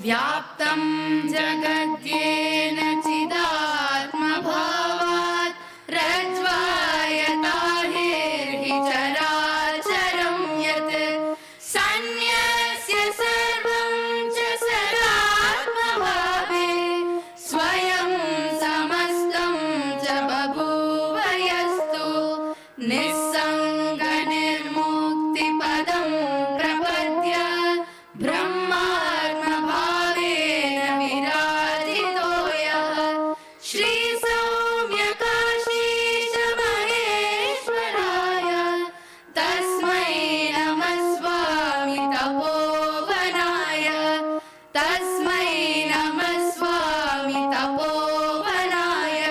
व्याप्तं जगद्येन चिदात्मभावात् रज्ज्वायता हिर्हि चराचरं यत् सन्न्यस्य सर्वं च सदात्मभावे स्वयं समस्तं च बभूव यस्तु निस्सङ्गनिर्मुक्तिपदं प्रपद्य ब्रह्मात्मभावेन विराजितो यः श्रीसौम्यकाशीशमहेश्वराय तस्मै नमः स्वामी तपोवनाय तस्मै नमः स्वामी तपोवनाय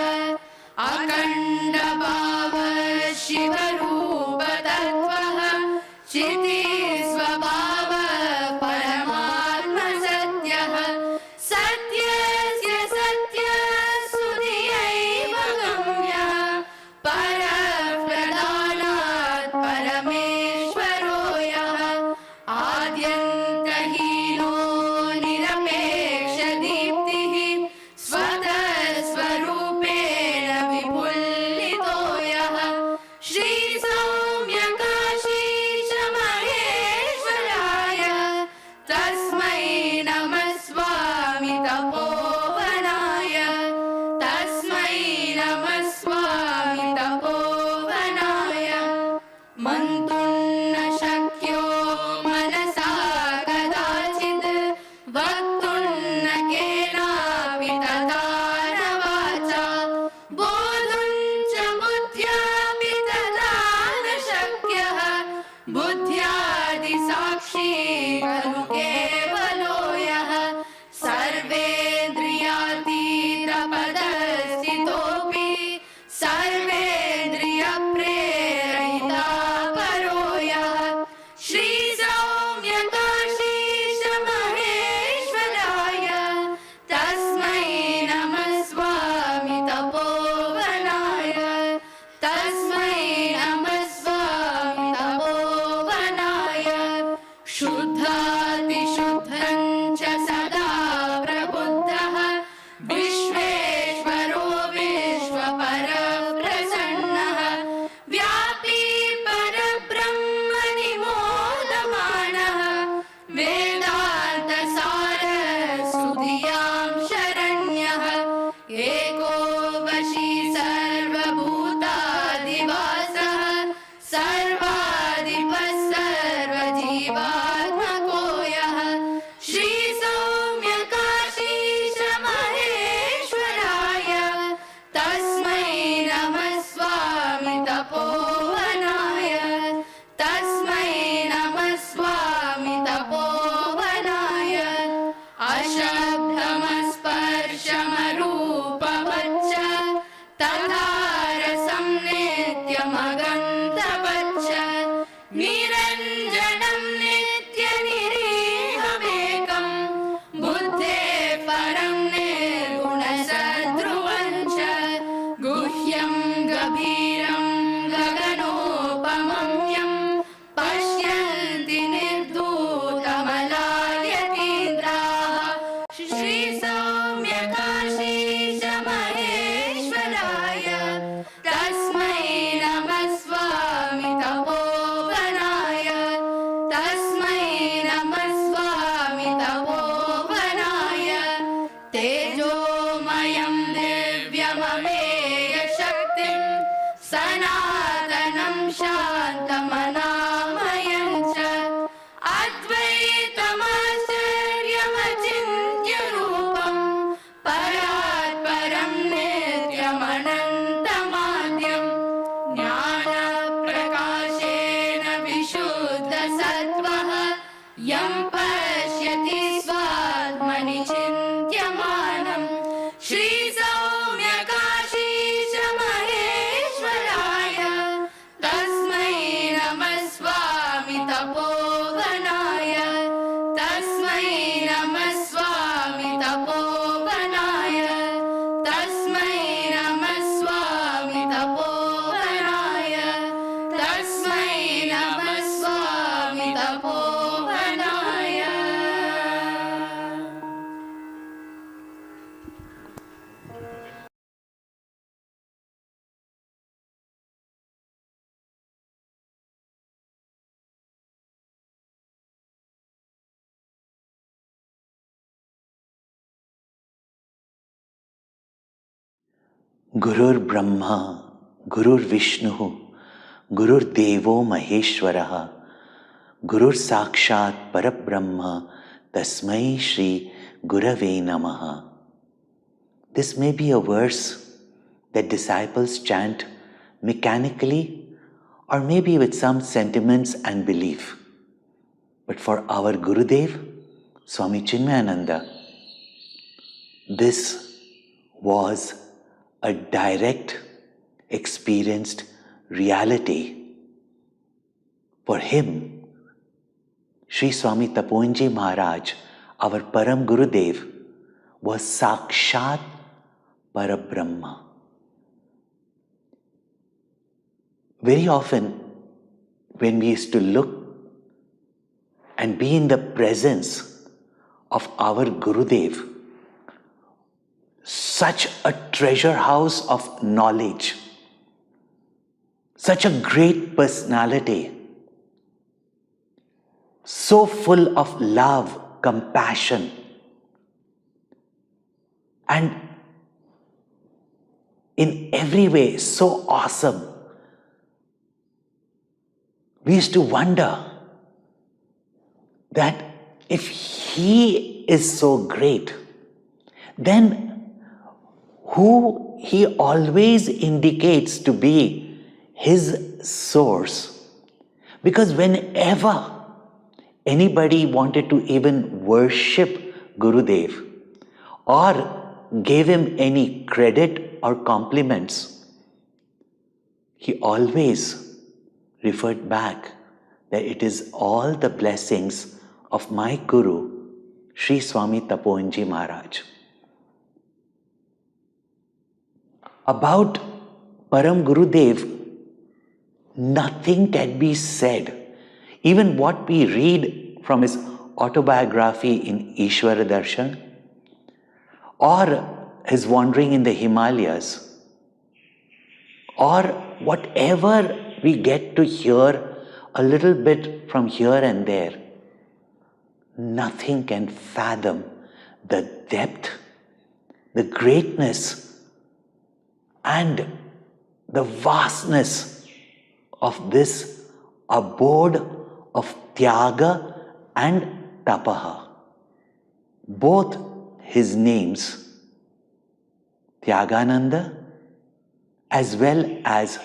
अखण्डभाव शिवरूपतत्त्वः चितिस्वभाव परमात्मसत्यः सत्यस्य सत्यसुधियैव गम्यः परप्रधानात् परमेश्वरो यः आद्यन्तहीनो निरपेक्षदीप्तिः स्वतः स्वरूपेण विपुल्लितो यः श्रीसौम्यकाशीशमहेश्वराय तस्मै नमः स्वामी तपोवनाय तस्मै नमः स्वामी तपोवनाय मन्तुं न शक्यो मनसा कदाचित् वक्तुं न केनापि तथा न वाचा बोधुं च बुद्ध्यापि तथा न शक्यः बुद्ध्यादिसाक्षी खलु केवलो यः सर्वेन्द्रियातीतपदस्थितोऽपि सर्वेन्द्रियप्रेरयिता परो यः श्रीसौम्यकाशीशमहेश्वराय तस्मै नमः स्वामी तपोवनाय तस्मै नमः स्वामी तपोवनाय शुद्धातिशुद्धं च सदा प्रबुद्धः विश्वेश्वरो विश्वपरप्रसन्नः व्यापी परब्रह्मनिमोदमानः वेदान्तसारसुधियां शरण्यः एको वशी सर्वभूतादिवासः सर्वाधिपः सर्वजीवात्मको यः श्रीसौम्यकाशीशमहेश्वराय तस्मै नमः स्वामी तपोवनाय तस्मै नमः स्वामी तपोवनाय अशब्दमस्पर्शमरूपवच्च तथा रसं नित्यमगन्धवच्च निरञ्जनं नित्यनिरीहमेकं बुद्धे परं निर्गुणसद्ध्रुवं च गुह्यं गभीरं गगनोपमं यं पश्यन्ति निर्धूतमलायतीन्द्राः श्रीसौम्यकाशीशमहेश्वराय तस्मै नमः स्वामी तपोवनाय तस्मै नमः स्वामी तपोवनाय तेजोमयं दिव्यममेय शक्तिं Gurur Brahma, Gurur Vishnu, Gurur Devo Maheshwaraha, Gurur Sakshat Parabrahma, Tasmai Shri Gurave Namaha. This may be a verse that disciples chant mechanically or maybe with some sentiments and belief. But for our Gurudev, Swami Chinmayananda, this was a direct, experienced reality. For him, Sri Swami Tapovanji Maharaj, our Param Gurudev, was Sakshat Parabrahma. Very often, when we used to look and be in the presence of our Gurudev, such a treasure house of knowledge, such a great personality, so full of love, compassion, and in every way so awesome. We used to wonder that if he is so great, then who he always indicates to be his source. Because whenever anybody wanted to even worship Gurudev or gave him any credit or compliments, he always referred back that it is all the blessings of my Guru, Sri Swami Tapovanji Maharaj. About Param Gurudev, nothing can be said. Even what we read from his autobiography in Ishvara Darshan or his wandering in the Himalayas or whatever we get to hear a little bit from here and there, nothing can fathom the depth, the greatness, and the vastness of this abode of Tyaga and Tapaha. Both his names, Tyagananda as well as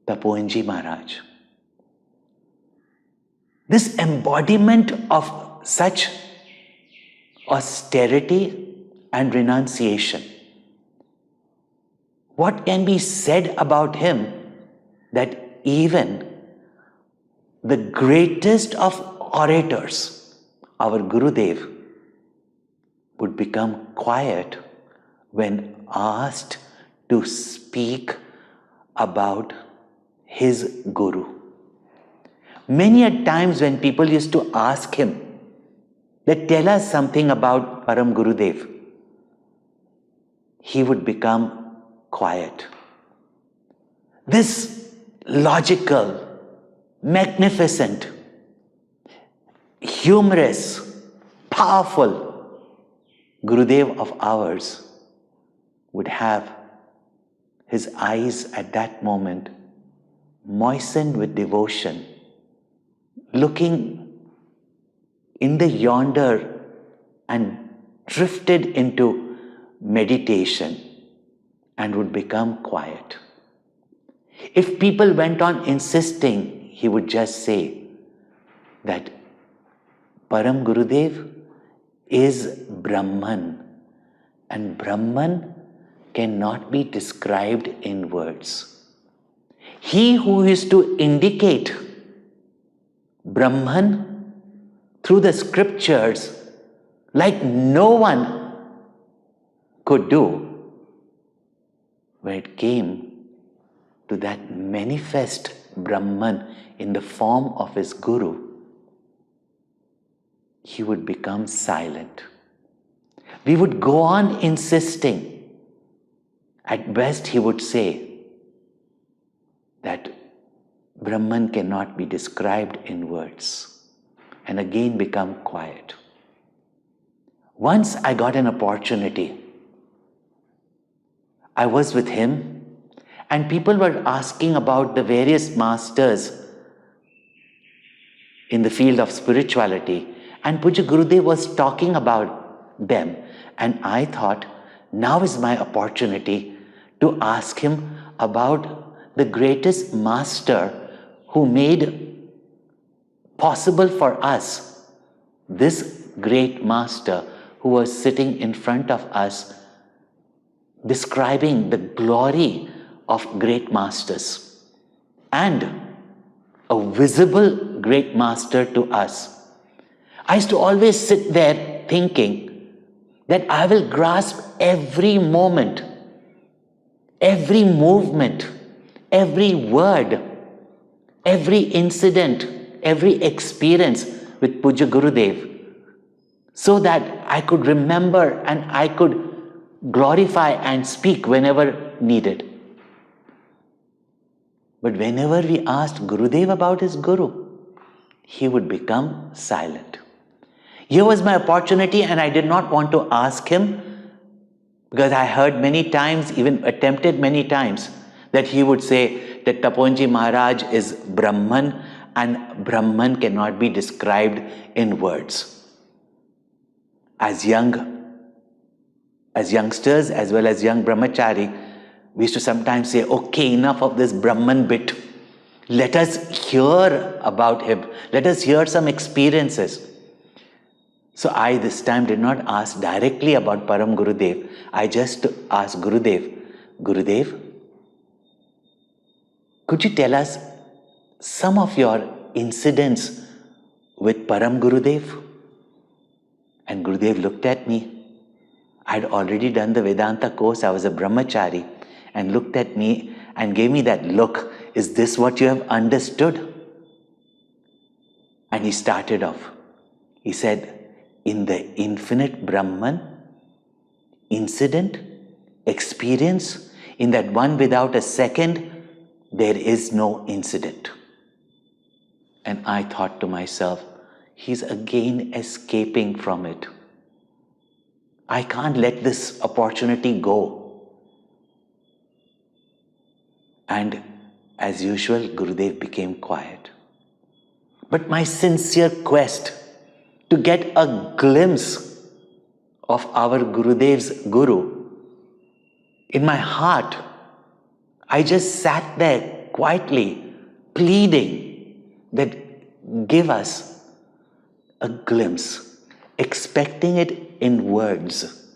Tapovanji Maharaj. This embodiment of such austerity and renunciation, what can be said about him that even the greatest of orators, our Gurudev, would become quiet when asked to speak about his Guru. Many a times when people used to ask him, that tell us something about Param Gurudev, he would become quiet. This logical, magnificent, humorous, powerful Gurudev of ours would have his eyes at that moment moistened with devotion, looking in the yonder and drifted into meditation and would become quiet. If people went on insisting, he would just say that Param Gurudev is Brahman, and Brahman cannot be described in words. He who is to indicate Brahman through the scriptures like no one could do, when it came to that manifest Brahman in the form of his Guru, he would become silent. We would go on insisting. At best, he would say that Brahman cannot be described in words, and again become quiet. Once I got an opportunity. I was with him, and people were asking about the various masters in the field of spirituality, and Pujya Gurudev was talking about them, and I thought, now is my opportunity to ask him about the greatest master who made possible for us, this great master who was sitting in front of us, describing the glory of great masters and a visible great master to us. I used to always sit there thinking that I will grasp every moment, every movement, every word, every incident, every experience with Pujya Gurudev, so that I could remember and I could glorify and speak whenever needed. But whenever we asked Gurudev about his Guru, he would become silent. Here was my opportunity, and I did not want to ask him, because I heard many times, even attempted many times, that he would say that Tapovanji Maharaj is Brahman, and Brahman cannot be described in words. As youngsters as well as young brahmachari, we used to sometimes say, okay, enough of this Brahman bit. Let us hear about him. Let us hear some experiences. So I this time did not ask directly about Param Gurudev. I just asked Gurudev, Gurudev, could you tell us some of your incidents with Param Gurudev? And Gurudev looked at me. I had already done the Vedanta course. I was a brahmachari, and looked at me and gave me that look. Is this what you have understood? And he started off. He said, in the infinite Brahman, incident, experience, in that one without a second, there is no incident. And I thought to myself, he's again escaping from it. I can't let this opportunity go. And as usual, Gurudev became quiet. But my sincere quest to get a glimpse of our Gurudev's Guru, in my heart, I just sat there quietly, pleading that give us a glimpse, expecting it in words,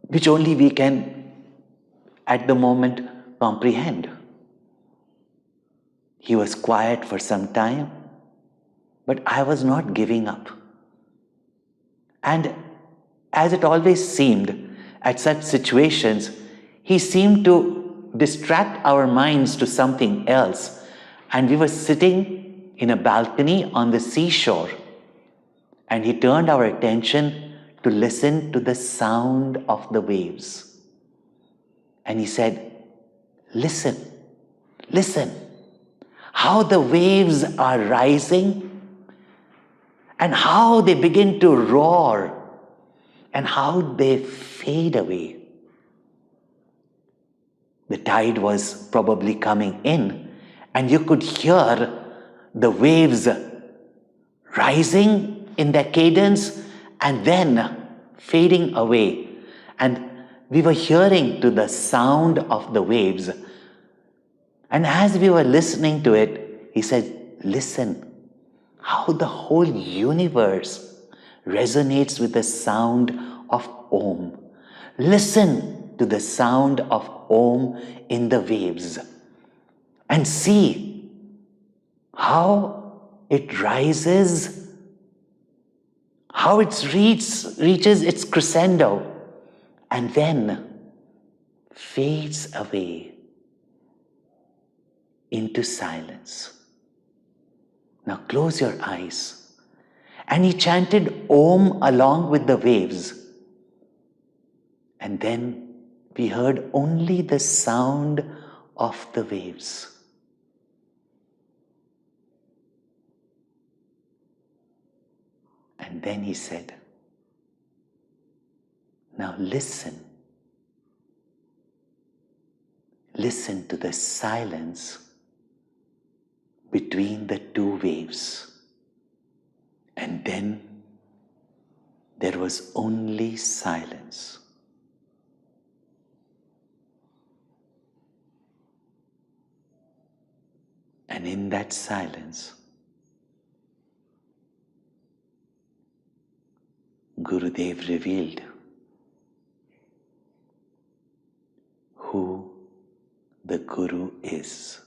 which only we can at the moment comprehend. He was quiet for some time, but I was not giving up. And as it always seemed, at such situations, he seemed to distract our minds to something else. And we were sitting in a balcony on the seashore, and he turned our attention to listen to the sound of the waves. And he said, listen, listen, how the waves are rising, and how they begin to roar, and how they fade away. The tide was probably coming in, and you could hear the waves rising in their cadence and then fading away. And we were hearing to the sound of the waves. And as we were listening to it, he said, listen, how the whole universe resonates with the sound of Om. Listen to the sound of Om in the waves and see how it rises, how it reaches its crescendo and then fades away into silence. Now close your eyes. And he chanted Om along with the waves. And then we heard only the sound of the waves. And then he said, now listen listen to the silence between the two waves. And then there was only silence. And in that silence, Gurudev revealed who the Guru is.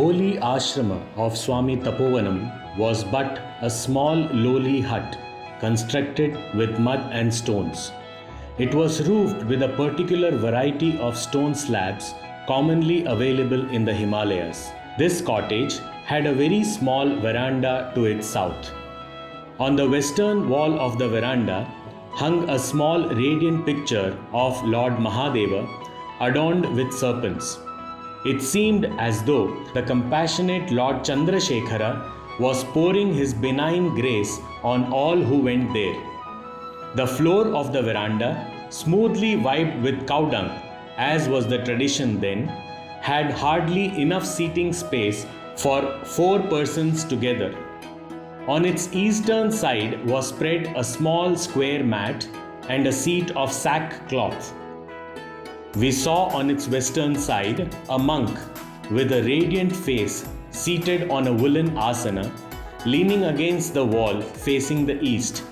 holy ashrama of Swami Tapovanam was but a small lowly hut constructed with mud and stones. It was roofed with a particular variety of stone slabs commonly available in the Himalayas. This cottage had a very small veranda to its south. On the western wall of the veranda hung a small radiant picture of Lord Mahadeva adorned with serpents. It seemed as though the compassionate Lord Chandrasekhara was pouring his benign grace on all who went there. The floor of the veranda, smoothly wiped with cow dung, as was the tradition then, had hardly enough seating space for 4 persons together. On its eastern side was spread a small square mat and a seat of sackcloth. We saw on its western side a monk with a radiant face seated on a woolen asana, leaning against the wall facing the east.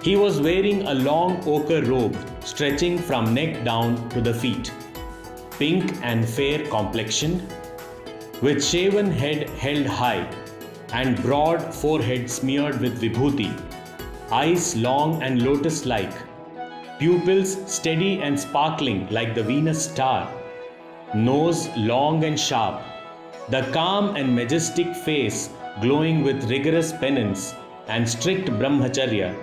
He was wearing a long ochre robe stretching from neck down to the feet, pink and fair complexioned, with shaven head held high and broad forehead smeared with vibhuti, eyes long and lotus-like, pupils steady and sparkling like the Venus star, nose long and sharp, the calm and majestic face glowing with rigorous penance and strict brahmacharya,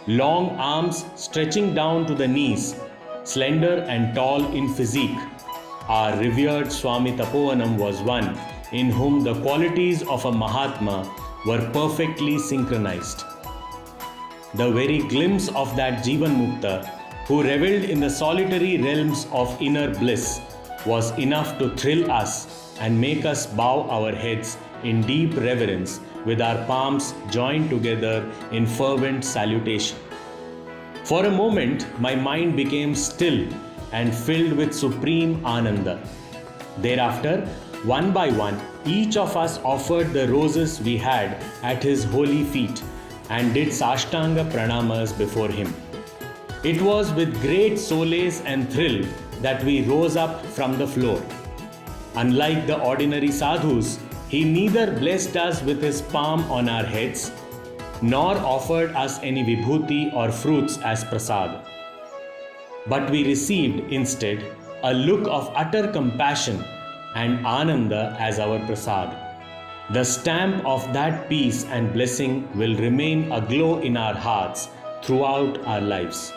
long arms stretching down to the knees, slender and tall in physique. Our revered Swami Tapovanam was one in whom the qualities of a Mahatma were perfectly synchronized. The very glimpse of that Jivan Mukta, who revelled in the solitary realms of inner bliss, was enough to thrill us and make us bow our heads in deep reverence with our palms joined together in fervent salutation. For a moment, my mind became still and filled with supreme ananda. Thereafter, one by one, each of us offered the roses we had at his holy feet and did Sashtanga pranamas before him. It was with great solace and thrill that we rose up from the floor. Unlike the ordinary sadhus, he neither blessed us with his palm on our heads, nor offered us any vibhuti or fruits as prasad. But we received instead a look of utter compassion and ananda as our prasad. The stamp of that peace and blessing will remain aglow in our hearts throughout our lives.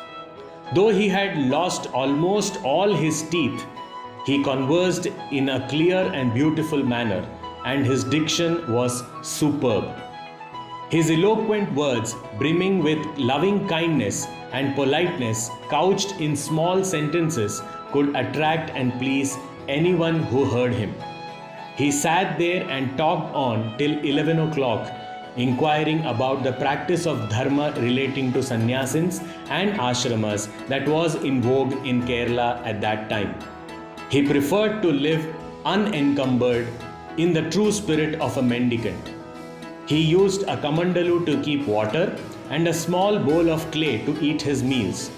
Though he had lost almost all his teeth, he conversed in a clear and beautiful manner, and his diction was superb. His eloquent words, brimming with loving kindness and politeness, couched in small sentences, could attract and please anyone who heard him. He sat there and talked on till 11 o'clock, inquiring about the practice of dharma relating to sannyasins and ashramas that was in vogue in Kerala at that time. He preferred to live unencumbered in the true spirit of a mendicant. He used a kamandalu to keep water and a small bowl of clay to eat his meals.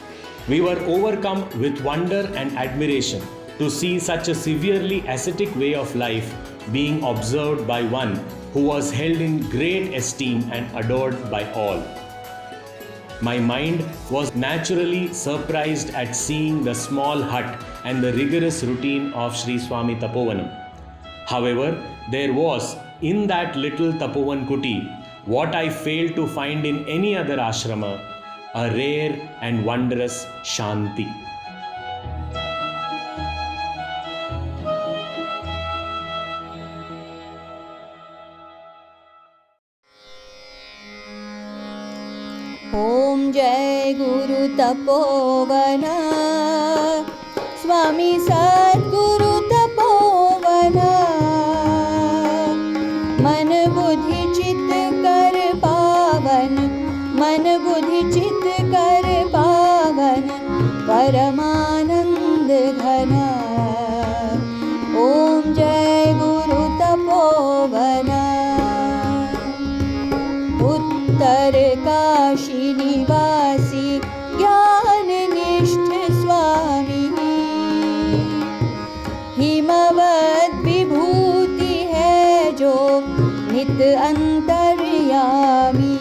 We were overcome with wonder and admiration to see such a severely ascetic way of life being observed by one who was held in great esteem and adored by all. My mind was naturally surprised at seeing the small hut and the rigorous routine of Sri Swami Tapovanam. However, there was in that little Tapovan Kuti what I failed to find in any other ashrama, a rare and wondrous Shanti. ॐ जय गुरु तपोवना स्वामी सद्गुरु तपोवना मन बुद्धि चित्त कर पावन मन बुद्धि चित्त कर पावन परमानंद घना ॐ जय गुरु तपोवना उत्तर काशी निवासी ज्ञान निष्ठ स्वामी हिमवत विभूति अंतर्यामी।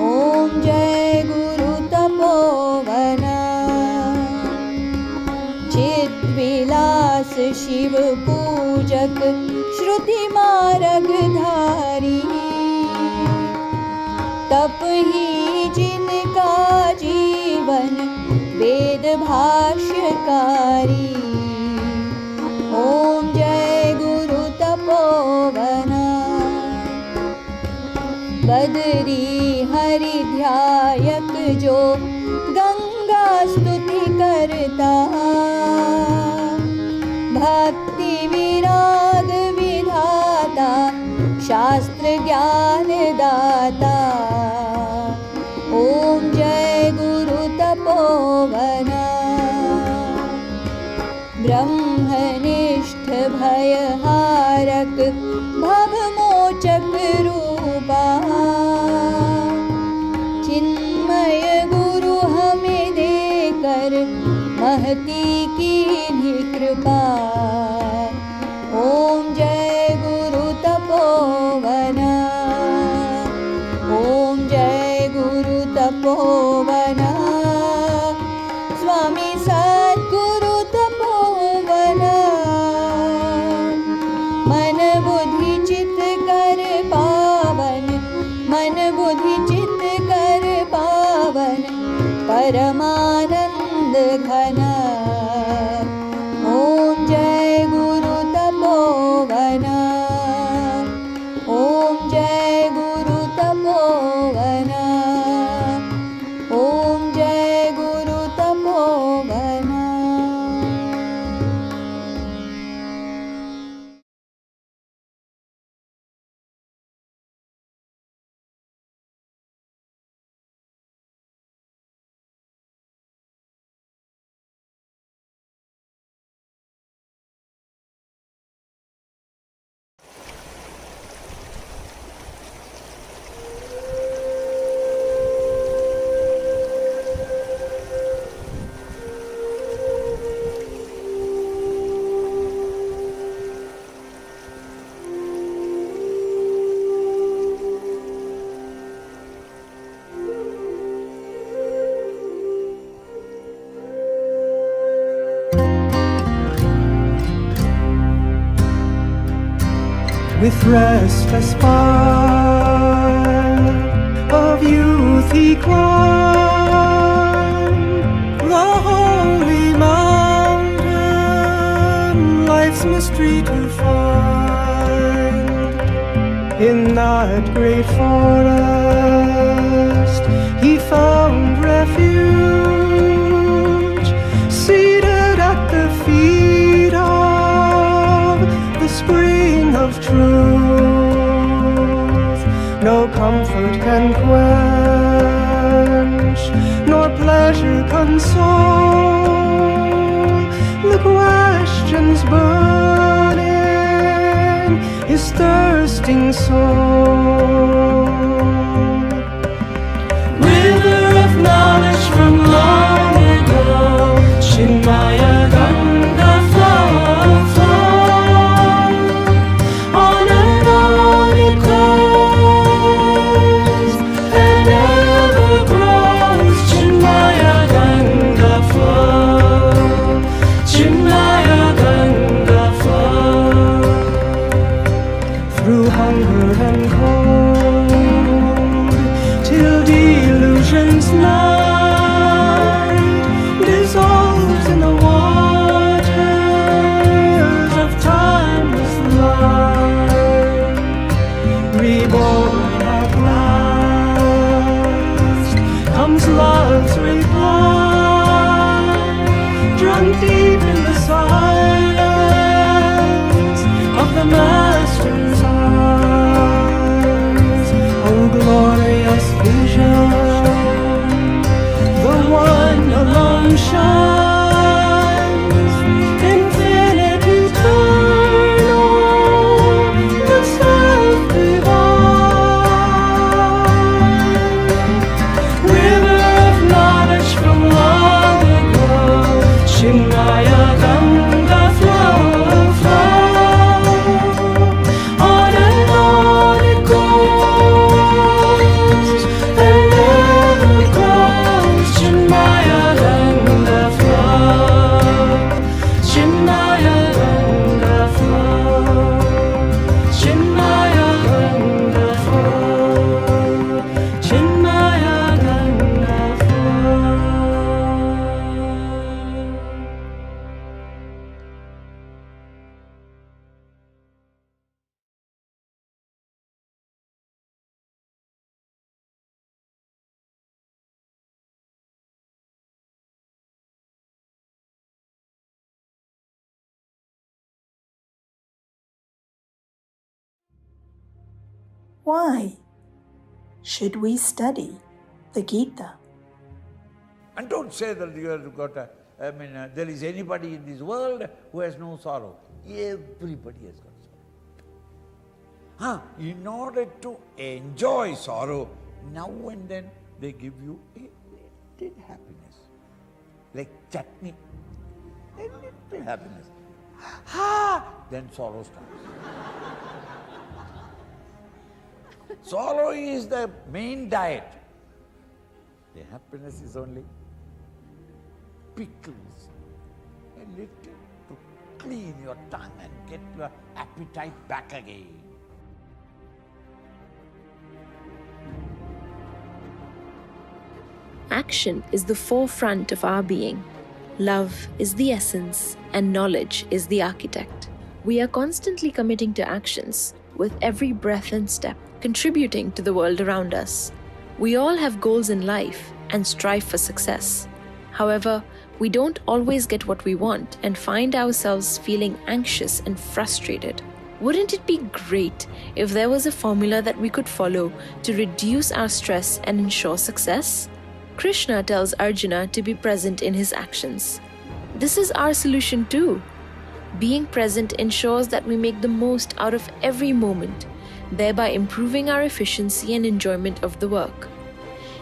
ओम जय गुरु तपोवन। चिद्विलास शिव पूजक श्रुति मार्ग धारी। तप ही जिनका जीवन वेद भाष्यकारी। ओम जय गुरु तपोवन। बदरी हरि ध्यायक जो गंगा स्तुति करता। भक्ति विराग विधाता शास्त्र ज्ञान दाता। ओम जय गुरु तपोवन। ब्रह्मनिष्ठ भयहारक भवमोचक रूपा। चिन्मय गुरु हमें देकर महती की कृपा। ओम जय गुरु तपोवन। ओम जय गुरु तपोवन। स्वामी सद्गुरु तपोवन। मन बुद्धि चित्त कर पावन। मन बुद्धि चित्त कर पावन। परमानंद घन। ओम जय गुरु तपोवन। ओम जय गुरु तपोवन। ओम जय गुरु Tapovan. With restless fire of youth he climbed the holy mountain, life's mystery to find. In that great forest he found refuge, seated at the feet of the spring of truth. No comfort can quench, nor pleasure console the questions burning his thirsting soul. River of knowledge from long ago, Chinmaya Ganga flow, flow. On and on it goes, and ever grows. Chinmaya Ganga flow, Chinmaya Ganga flow. Through hunger and cold, till delusion's night dissolves in the waters of timeless light. Reborn at last comes love's reply, drunk deep in the silence of the Master's eyes. Oh, glorious vision, the one alone shines, infinite, eternal, the self-divine. River of knowledge from long ago, Chinmaya Ganga Why should we study the Gita? And don't say that you have got there is anybody in this world who has no sorrow. Everybody has got sorrow. In order to enjoy sorrow, now and then they give you a little happiness. Like chutney, a little happiness. Then sorrow starts. Sorrow is the main diet. The happiness is only pickles, a little to clean your tongue and get your appetite back again. Action is the forefront of our being. Love is the essence, and knowledge is the architect. We are constantly committing to actions, with every breath and step, contributing to the world around us. We all have goals in life and strive for success. However, we don't always get what we want and find ourselves feeling anxious and frustrated. Wouldn't it be great if there was a formula that we could follow to reduce our stress and ensure success? Krishna tells Arjuna to be present in his actions. This is our solution too. Being present ensures that we make the most out of every moment, thereby improving our efficiency and enjoyment of the work.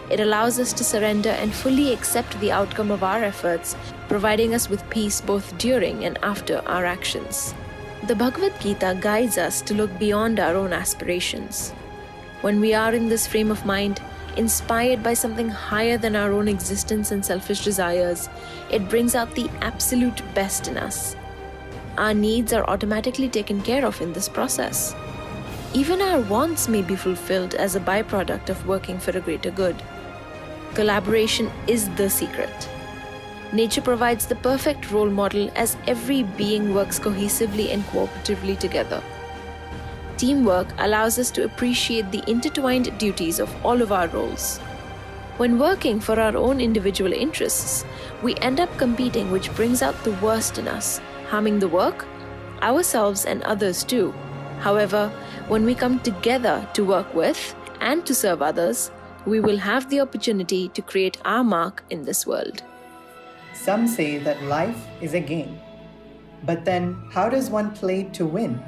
It allows us to surrender and fully accept the outcome of our efforts, providing us with peace both during and after our actions. The Bhagavad Gita guides us to look beyond our own aspirations. When we are in this frame of mind, inspired by something higher than our own existence and selfish desires, it brings out the absolute best in us. Our needs are automatically taken care of in this process. Even our wants may be fulfilled as a byproduct of working for a greater good. Collaboration is the secret. Nature provides the perfect role model as every being works cohesively and cooperatively together. Teamwork allows us to appreciate the intertwined duties of all of our roles. When working for our own individual interests, we end up competing, which brings out the worst in us, harming the work, ourselves, and others too. However, when we come together to work with and to serve others, we will have the opportunity to create our mark in this world. Some say that life is a game. But then, how does one play to win?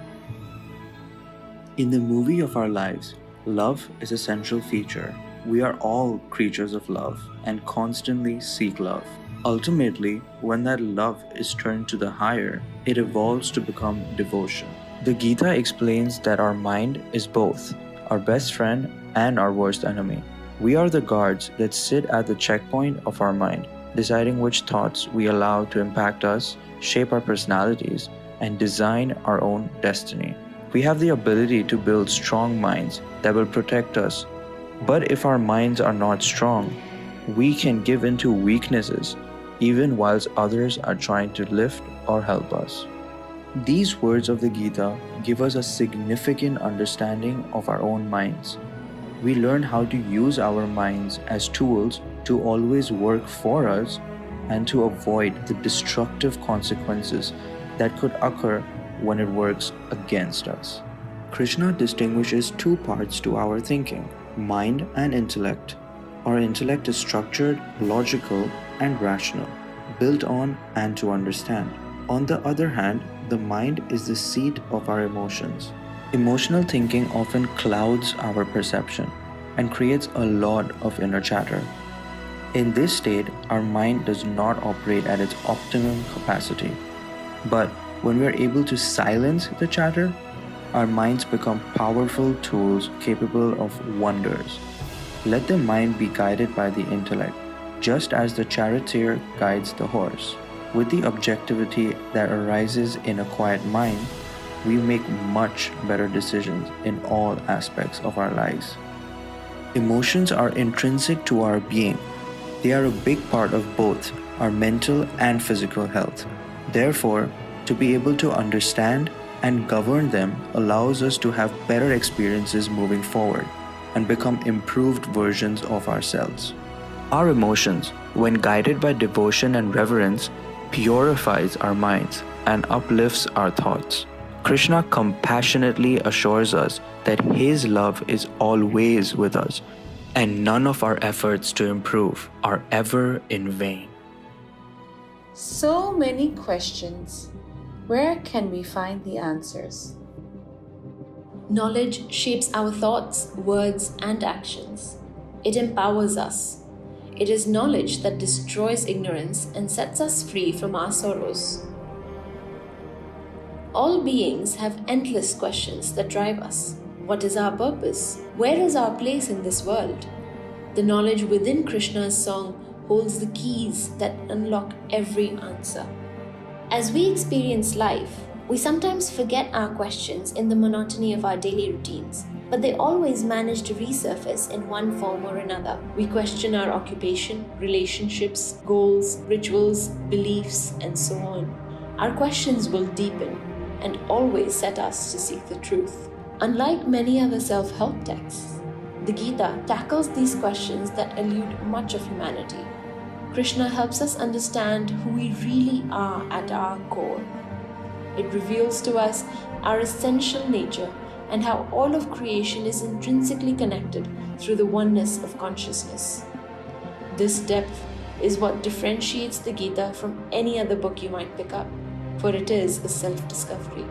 In the movie of our lives, love is a central feature. We are all creatures of love and constantly seek love. Ultimately, when that love is turned to the higher, it evolves to become devotion. The Gita explains that our mind is both our best friend and our worst enemy. We are the guards that sit at the checkpoint of our mind, deciding which thoughts we allow to impact us, shape our personalities, and design our own destiny. We have the ability to build strong minds that will protect us. But if our minds are not strong, we can give in to weaknesses, even whilst others are trying to lift or help us. These words of the Gita give us a significant understanding of our own minds. We learn how to use our minds as tools to always work for us and to avoid the destructive consequences that could occur when it works against us. Krishna distinguishes two parts to our thinking, mind and intellect. Our intellect is structured, logical, and rational, built on and to understand. On the other hand, the mind is the seat of our emotions. Emotional thinking often clouds our perception and creates a lot of inner chatter. In this state, our mind does not operate at its optimum capacity. But when we are able to silence the chatter, our minds become powerful tools capable of wonders. Let the mind be guided by the intellect, just as the charioteer guides the horse. With the objectivity that arises in a quiet mind, we make much better decisions in all aspects of our lives. Emotions are intrinsic to our being. They are a big part of both our mental and physical health. Therefore, to be able to understand and govern them allows us to have better experiences moving forward and become improved versions of ourselves. Our emotions, when guided by devotion and reverence, purifies our minds and uplifts our thoughts. Krishna compassionately assures us that His love is always with us, and none of our efforts to improve are ever in vain. So many questions. Where can we find the answers? Knowledge shapes our thoughts, words, and actions. It empowers us. It is knowledge that destroys ignorance and sets us free from our sorrows. All beings have endless questions that drive us. What is our purpose? Where is our place in this world? The knowledge within Krishna's song holds the keys that unlock every answer. As we experience life, we sometimes forget our questions in the monotony of our daily routines, but they always manage to resurface in one form or another. We question our occupation, relationships, goals, rituals, beliefs, and so on. Our questions will deepen and always set us to seek the truth. Unlike many other self-help texts, the Gita tackles these questions that elude much of humanity. Krishna helps us understand who we really are at our core. It reveals to us our essential nature and how all of creation is intrinsically connected through the oneness of consciousness. This depth is what differentiates the Gita from any other book you might pick up, for it is a self-discovery.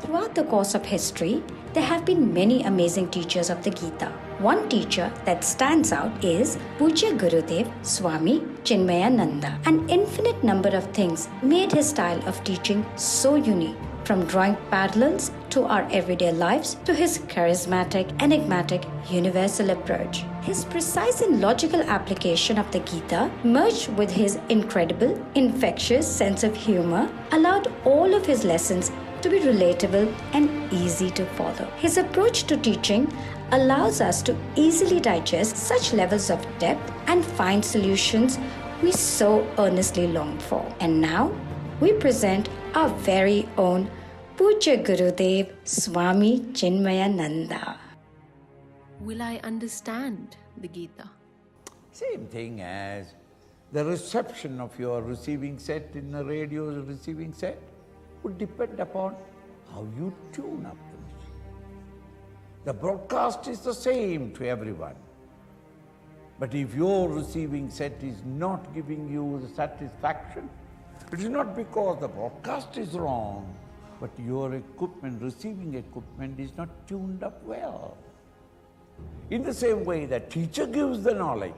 Throughout the course of history, there have been many amazing teachers of the Gita. One teacher that stands out is Pujya Gurudev Swami Chinmayananda. An infinite number of things made his style of teaching so unique, from drawing parallels to our everyday lives to his charismatic, enigmatic, universal approach. His precise and logical application of the Gita, merged with his incredible, infectious sense of humor, allowed all of his lessons to be relatable and easy to follow. His approach to teaching allows us to easily digest such levels of depth and find solutions we so earnestly long for. And now, we present our very own Pujya Gurudev Swami Chinmayananda. Will I understand the Gita? Same thing as the reception of your receiving set in the radio receiving set would depend upon how you tune up the machine. The broadcast is the same to everyone. But if your receiving set is not giving you the satisfaction, it is not because the broadcast is wrong, but your equipment, receiving equipment, is not tuned up well. In the same way, the teacher gives the knowledge,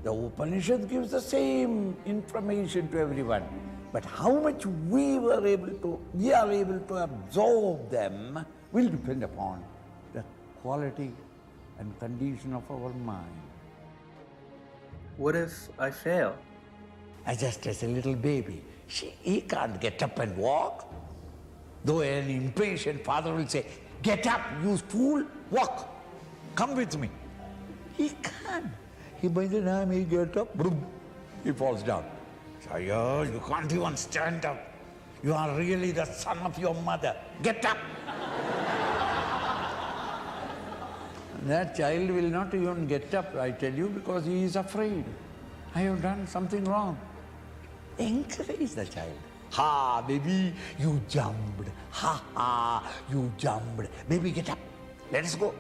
the Upanishad gives the same information to everyone. But how much we are able to absorb them will depend upon the quality and condition of our mind. What if I fail? Just as a little baby, he can't get up and walk. Though an impatient father will say, "Get up, you fool, walk, come with me." He can't. By the time he gets up, boom, he falls down. Sire, you can't even stand up. You are really the son of your mother. Get up. That child will not even get up, I tell you, because he is afraid. I have done something wrong. Encourage the child. Ha, baby, you jumped. Ha, ha, you jumped. Baby, get up. Let us go.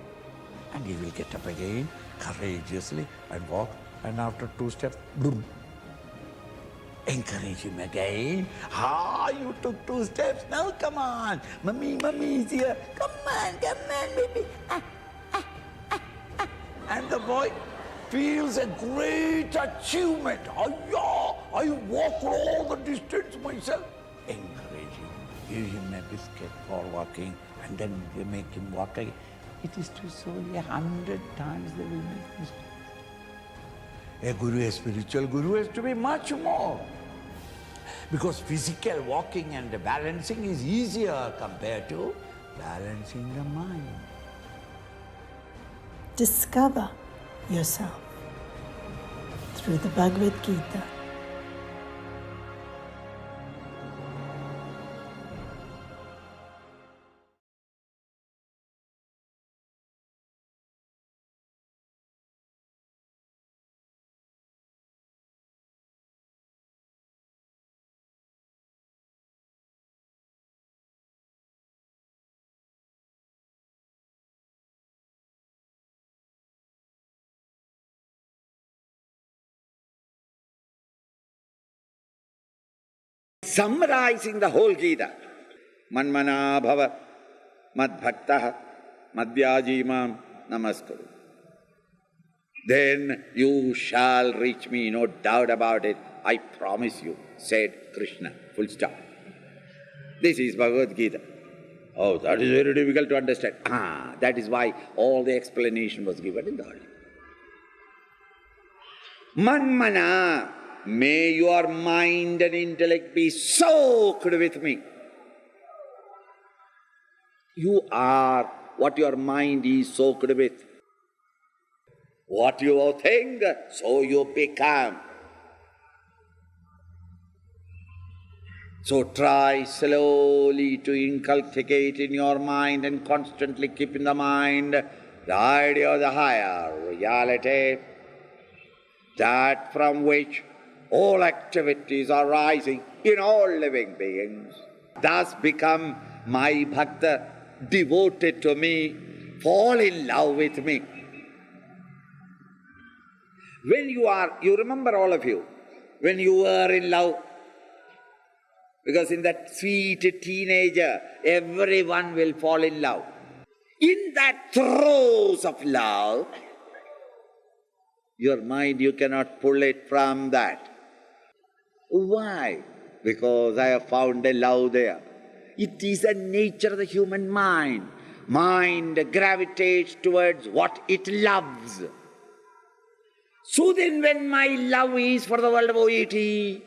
And he will get up again, courageously, and walk. And after 2 steps, boom. Encourage him again. Ah, you took 2 steps. Now come on. Mummy is here. Come on, baby. And the boy feels a great achievement. I walked all the distance myself. Encourage him. Give him a biscuit for walking, and then you make him walk again. It is too slowly. 100 times they will make mistakes. A guru, a spiritual guru, has to be much more. Because physical walking and balancing is easier compared to balancing the mind. Discover yourself through the Bhagavad Gita. summarizing the whole Gita. Manmana bhava, mad bhaktaha, madhyajimam namaskaru. Then you shall reach me, no doubt about it. I promise you, said Krishna. Full stop. This is Bhagavad Gita. Oh, that is very difficult to understand. That is why all the explanation was given in the early. Manmana, may your mind and intellect be soaked with me. You are what your mind is soaked with. What you think, so you become. So try slowly to inculcate in your mind and constantly keep in the mind the idea of the higher reality, that from which all activities are rising in all living beings. Thus become my bhakta, devoted to me, fall in love with me. When you remember all of you, when you were in love, because in that sweet teenager, everyone will fall in love. In that throes of love, your mind, you cannot pull it from that. Why? Because I have found a love there. It is the nature of the human mind. Mind gravitates towards what it loves. So then when my love is for the world of OET, it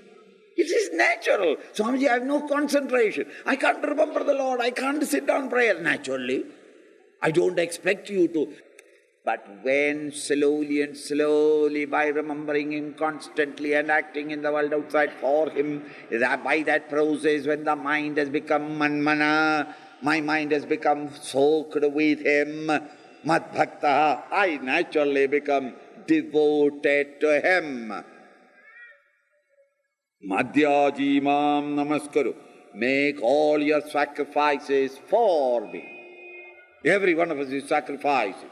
is natural. Swamiji, I have no concentration. I can't remember the Lord. I can't sit down prayer. Naturally, I don't expect you to. But when slowly and slowly, by remembering Him constantly and acting in the world outside for Him, by that process, when the mind has become manmana, my mind has become soaked with Him, mad bhakta, I naturally become devoted to Him. Madhyajimam namaskaru. Make all your sacrifices for me. Every one of us is sacrificing.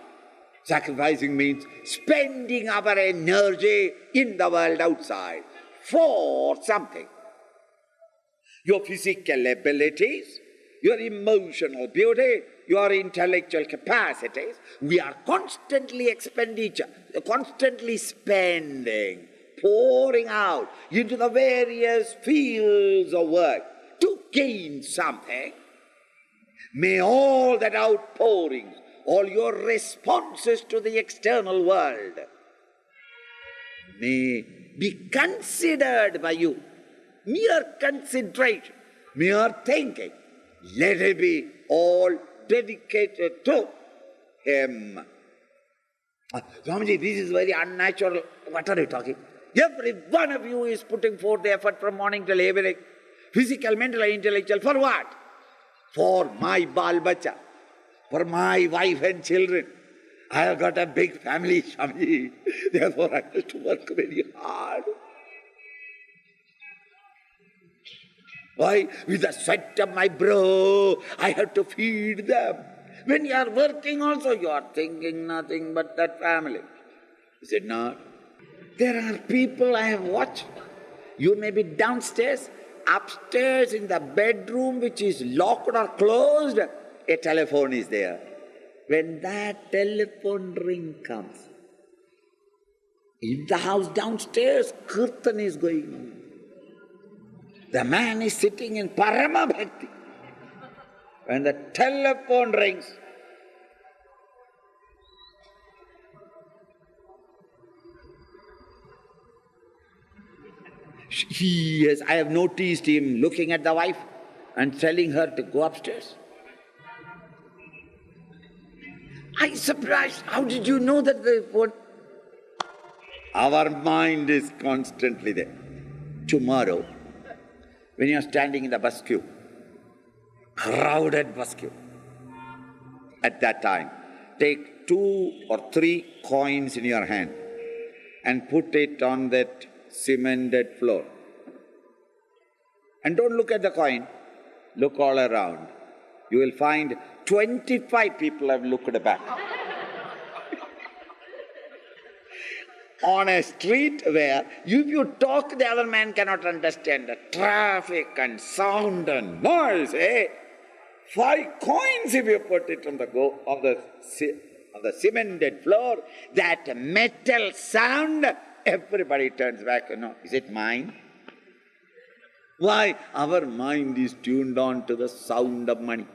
Sacrificing means spending our energy in the world outside for something. Your physical abilities, your emotional beauty, your intellectual capacities, we are constantly constantly spending, pouring out into the various fields of work to gain something. May all that outpourings, all your responses to the external world may be considered by you. Mere consideration, mere thinking, let it be all dedicated to Him. Swamiji, this is very unnatural. What are you talking? Every one of you is putting forth the effort from morning till evening. Physical, mental, intellectual. For what? For my bal bacha. For my wife and children. I have got a big family, Swamiji. Therefore I have to work very hard. Why? With the sweat of my brow, I have to feed them. When you are working also, you are thinking nothing but that family. Is it not? There are people I have watched. You may be downstairs, upstairs in the bedroom which is locked or closed, a telephone is there. When that telephone ring comes, in the house downstairs, kirtan is going on. The man is sitting in Parama Bhakti. When the telephone rings, I have noticed him looking at the wife and telling her to go upstairs. I surprised. How did you know that the phone? Our mind is constantly there. Tomorrow, when you are standing in the bus queue, crowded bus queue, at that time, take 2 or 3 coins in your hand and put it on that cemented floor. And don't look at the coin, look all around. You will find 25 people have looked back. on a street where if you talk, the other man cannot understand the traffic and sound and noise. 5 coins if you put it on the cemented floor, that metal sound, everybody turns back. Is it mine? Why? Our mind is tuned on to the sound of money.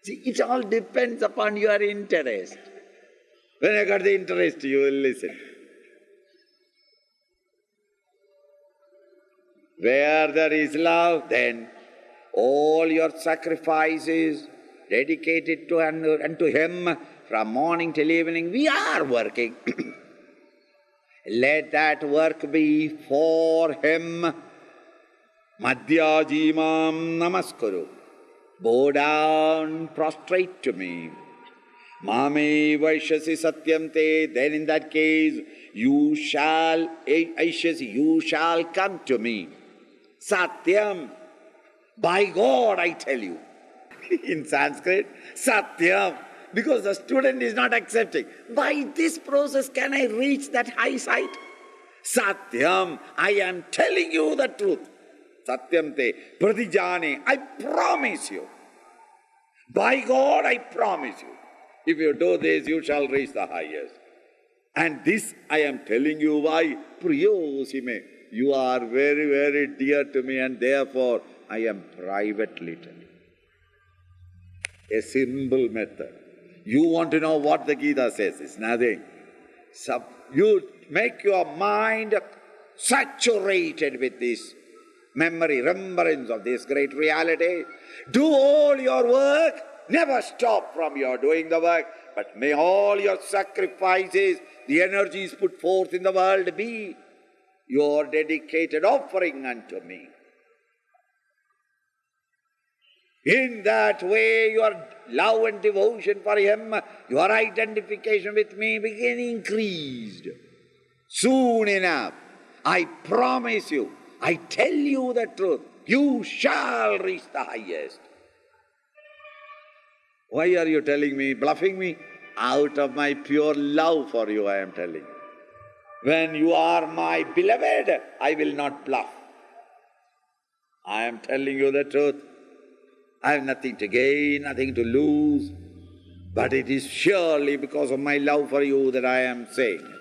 See, it all depends upon your interest. When you got the interest, you will listen. Where there is love, then all your sacrifices dedicated to unto Him from morning till evening, we are working. Let that work be for Him. Madhyajimam namaskuru. Bow down, prostrate to me. Mame vaishyasi satyam te. Then in that case, you shall come to me. Satyam. By God, I tell you. In Sanskrit, Satyam. Because the student is not accepting. By this process can I reach that high sight? Satyam. I am telling you the truth. Satyam te pratijane. I promise you. By God, I promise you. If you do this, you shall reach the highest. And this I am telling you why. Priyosime. You are very, very dear to me, and therefore I am privately telling you. A simple method. You want to know what the Gita says? It's nothing. So you make your mind saturated with this memory, remembrance of this great reality. Do all your work. Never stop from your doing the work. But may all your sacrifices, the energies put forth in the world be your dedicated offering unto me. In that way, your love and devotion for Him, your identification with me begin increased. Soon enough, I promise you, I tell you the truth, you shall reach the highest. Why are you telling me, bluffing me? Out of my pure love for you, I am telling you. When you are my beloved, I will not bluff. I am telling you the truth. I have nothing to gain, nothing to lose. But it is surely because of my love for you that I am saying it.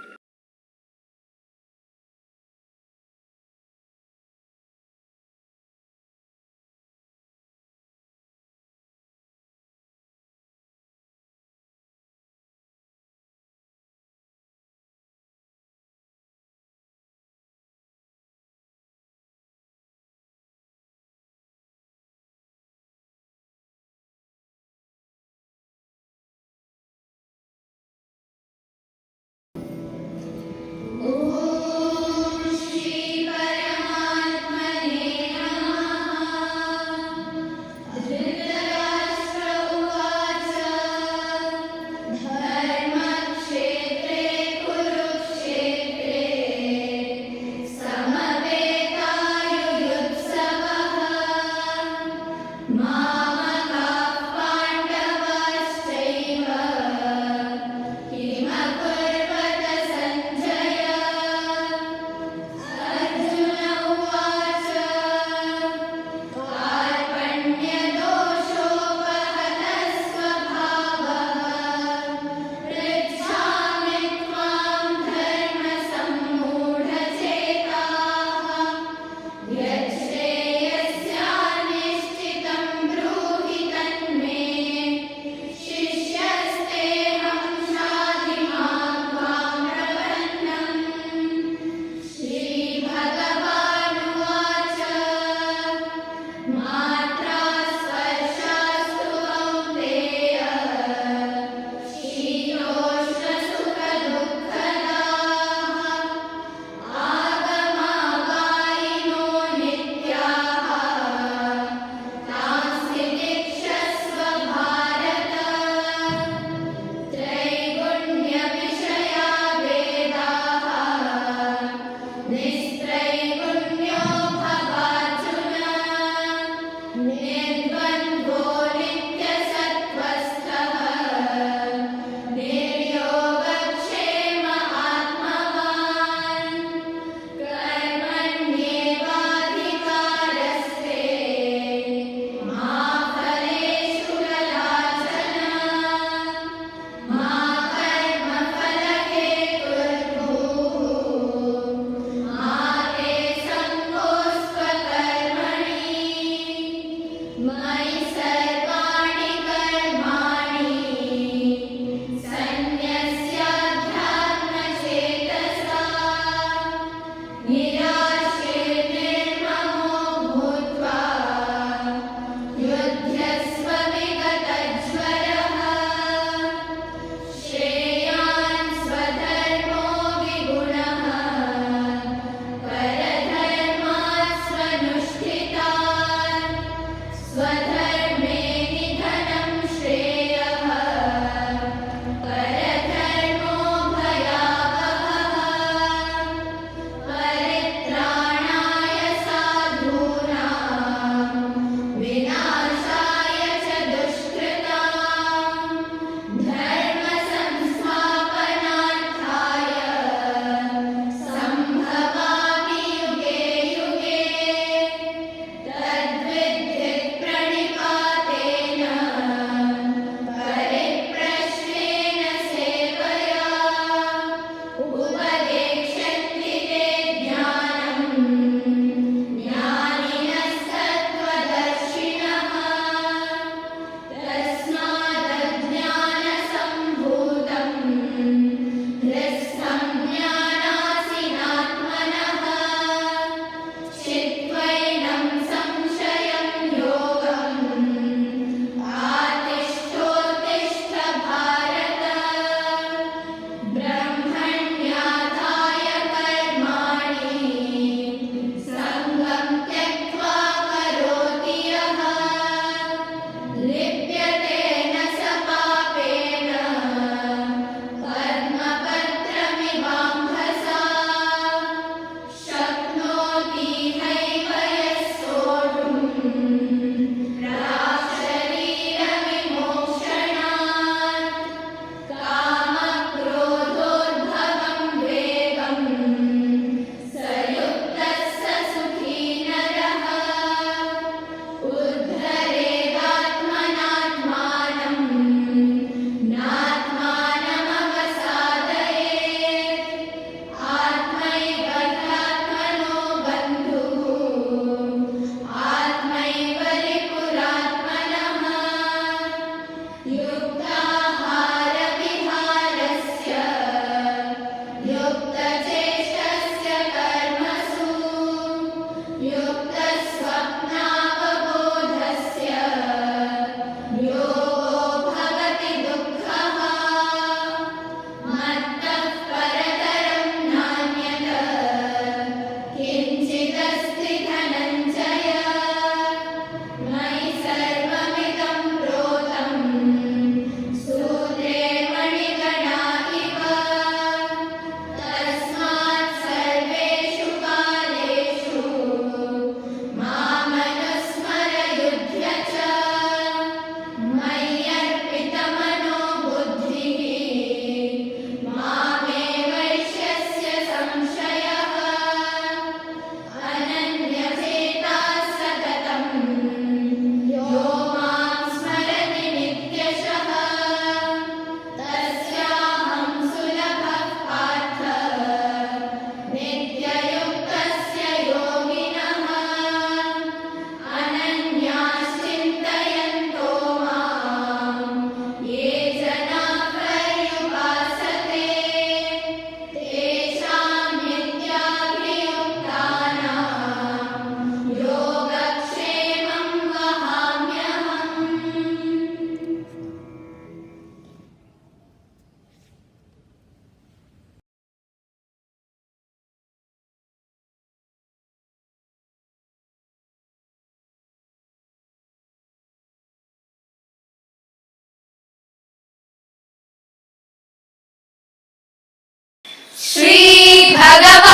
श्रीभगवानुवाच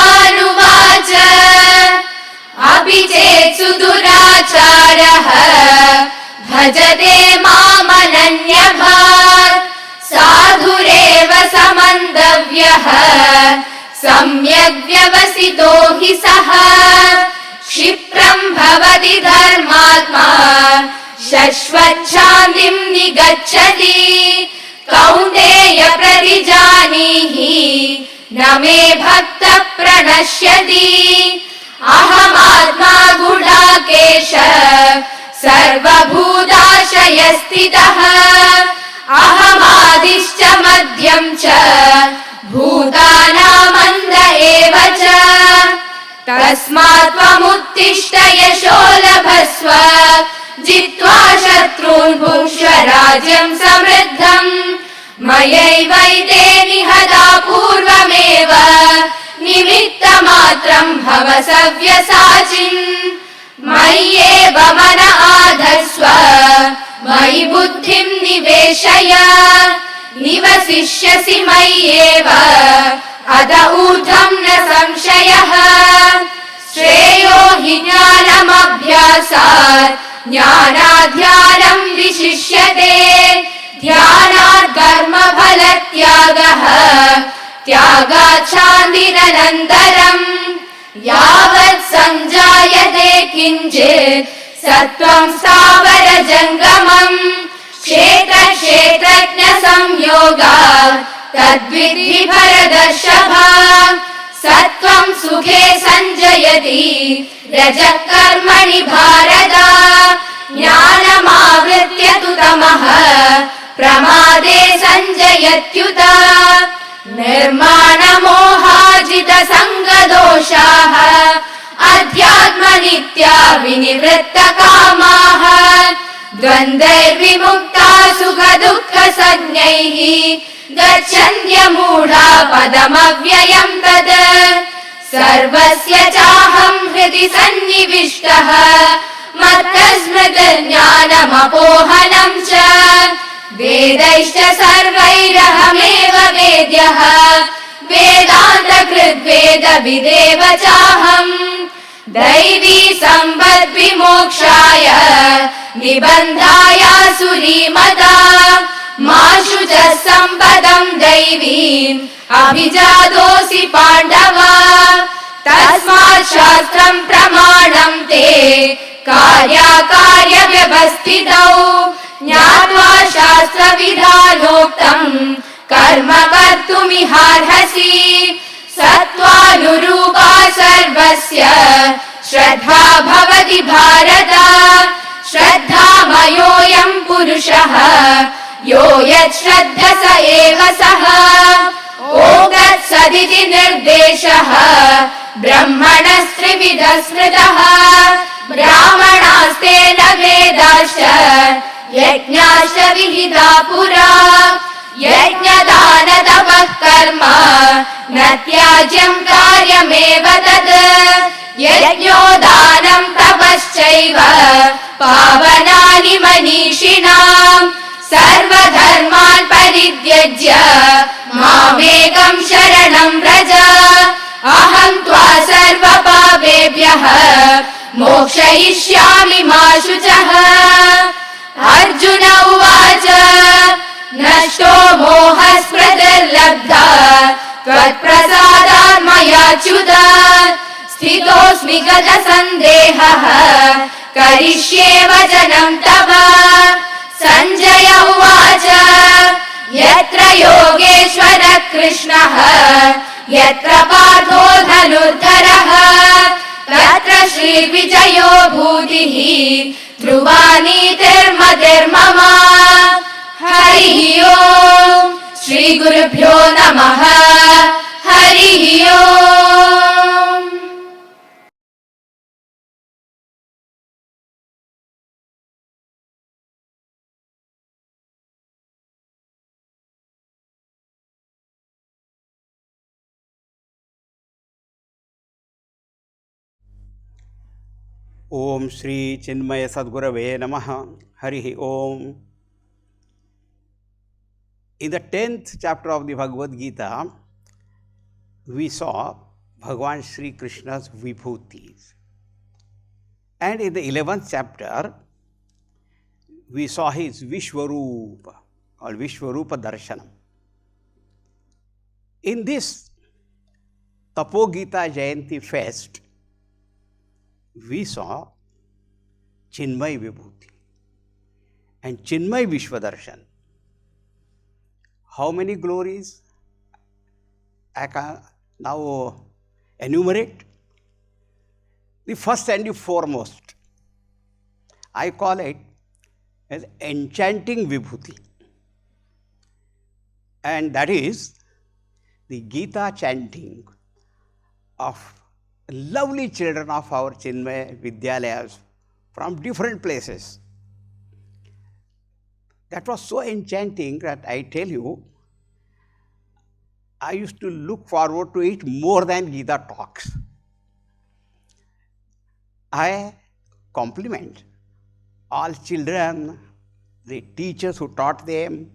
अपि चेत् सुदुराचारः भजते मामनन्यभाक् साधुरेव समन्दव्यः सम्यग् व्यवसितो हि सः क्षिप्रं भवति धर्मात्मा शश्वच्छान्तिं निगच्छति कौन्तेय प्रतिजानीहि न मे भक्तः प्रणश्यति अहमात्मा गुडाकेश सर्वभूताशयस्थितः अहमादिश्च मध्यं च भूतानामन्त एव च तस्मात् त्वमुत्तिष्ठ यशो लभस्व जित्वा शत्रून् भुङ्क्ष्व राज्यं समृद्धम् मयैवैते निहता पूर्वमेव निमित्तमात्रं भव सव्यसाचिन् मय्येव मन आधत्स्व मयि बुद्धिं निवेशय निवसिष्यसि मय्येव अद ऊर्ध्वं न संशयः श्रेयो हि ज्ञानमभ्यासात् ज्ञानाध्यानं विशिष्यते ध्यानात् कर्मफलत्यागः त्यागात् शान्तिरनन्तरम् यावत् सञ्जायते किञ्चित् सत्त्वं स्थावरजङ्गमम् क्षेत्रक्षेत्रज्ञसंयोगात् तद्विद्धि भरतर्षभ सत्त्वं सुखे सञ्जयति रजः कर्मणि भारत ज्ञानमावृत्य तु तमः प्रमादे सञ्जयत्युत निर्माणमोहाजितसङ्गदोषाः अध्यात्मनित्या विनिवृत्तकामाः द्वन्द्वैर्विमुक्ता सुखदुःखसञ्ज्ञैः गच्छन्त्यमूढा पदमव्ययं तत् सर्वस्य चाहं हृदि सन्निविष्टः मत्तस्मृतिर्ज्ञानमपोहनं च वेदैश्च सर्वैरहमेव वेद्यः वेदान्तकृद्वेदविदेव चाहम् दैवी सम्पद्विमोक्षाय निबन्धाय सुरीमता मा शुचः सम्पदं दैवीम् अभिजातोऽसि पाण्डव तस्मात् शास्त्रं प्रमाणं ते कार्याकार्यव्यवस्थितौ ज्ञात्वा शास्त्रविधानोक्तं कर्म कर्तुमिहार्हसि सत्त्वानुरूपा सर्वस्य श्रद्धा भवति भारत श्रद्धामयोऽयं पुरुषः यो यच्छ्रद्ध स एव सः ॐ तत्सदिति निर्देशः ब्रह्मणस्त्रिविधः स्मृतः ब्राह्मणास्तेन वेदाश्च यज्ञाश्च विहिता पुरा यज्ञदानतपः कर्म न त्याज्यं कार्यमेव तत् यज्ञो दानं तपश्चैव पावनानि मनीषिणाम् सर्वधर्मान् परित्यज्य मामेकं शरणं व्रज अहं त्वा सर्वपापेभ्यः मोक्षयिष्यामि मा शुचः अर्जुन उवाच नष्टो मोहस्मृतिर्लब्धा त्वत्प्रसादात् मयाच्युत स्थितोऽस्मि गतसन्देहः करिष्ये वचनं तव सञ्जय उवाच यत्र योगेश्वरः कृष्णः यत्र पार्थो धनुर्धरः तत्र श्रीर्विजयो भूतिः ध्रुवा नीतिर्मतिर्मम हरिः ओम् श्रीगुरुभ्यो नमः हरिः ओम् ओम श्री चिन्मय सद्गुरवे नमः हरि ओम. In the 10th chapter of the Bhagavad Gita, we saw Bhagavan Sri Krishna's vibhutis. And in the 11th chapter, we saw his Vishwarupa or Vishwarupa Darshanam. In this Tapo Geeta Jayanti Fest, we saw Chinmaya Vibhuti and Chinmaya Vishwadarshan. How many glories I can now enumerate? The first and the foremost, I call it as enchanting Vibhuti. And that is the Gita chanting of lovely children of our Chinmaya Vidyalayas from different places. That was so enchanting that I tell you, I used to look forward to it more than Gita talks. I compliment all children, the teachers who taught them,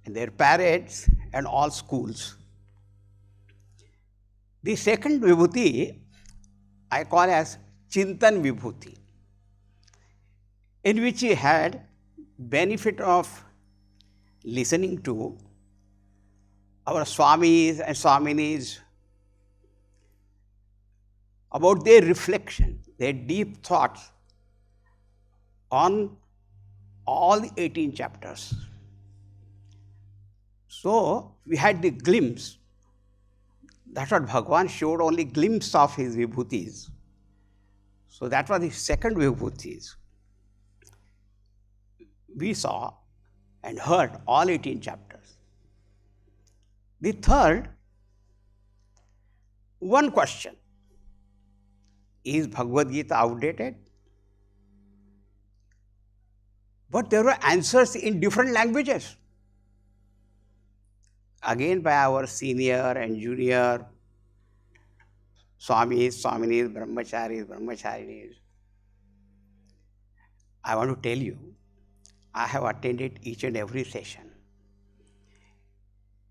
and their parents, and all schools. The second Vibhuti I call as Chintan Vibhuti, in which he had benefit of listening to our Swamis and Swaminis about their reflection, their deep thoughts on all the 18 chapters. So we had the glimpse. That's what Bhagavan showed, only glimpse of his vibhutis. So that was the second vibhutis. We saw and heard all 18 chapters. The third, one question. Is Bhagavad Gita outdated? But there were answers in different languages. Again by our senior and junior Swamis, Swaminis, Brahmacharinis. I want to tell you, I have attended each and every session.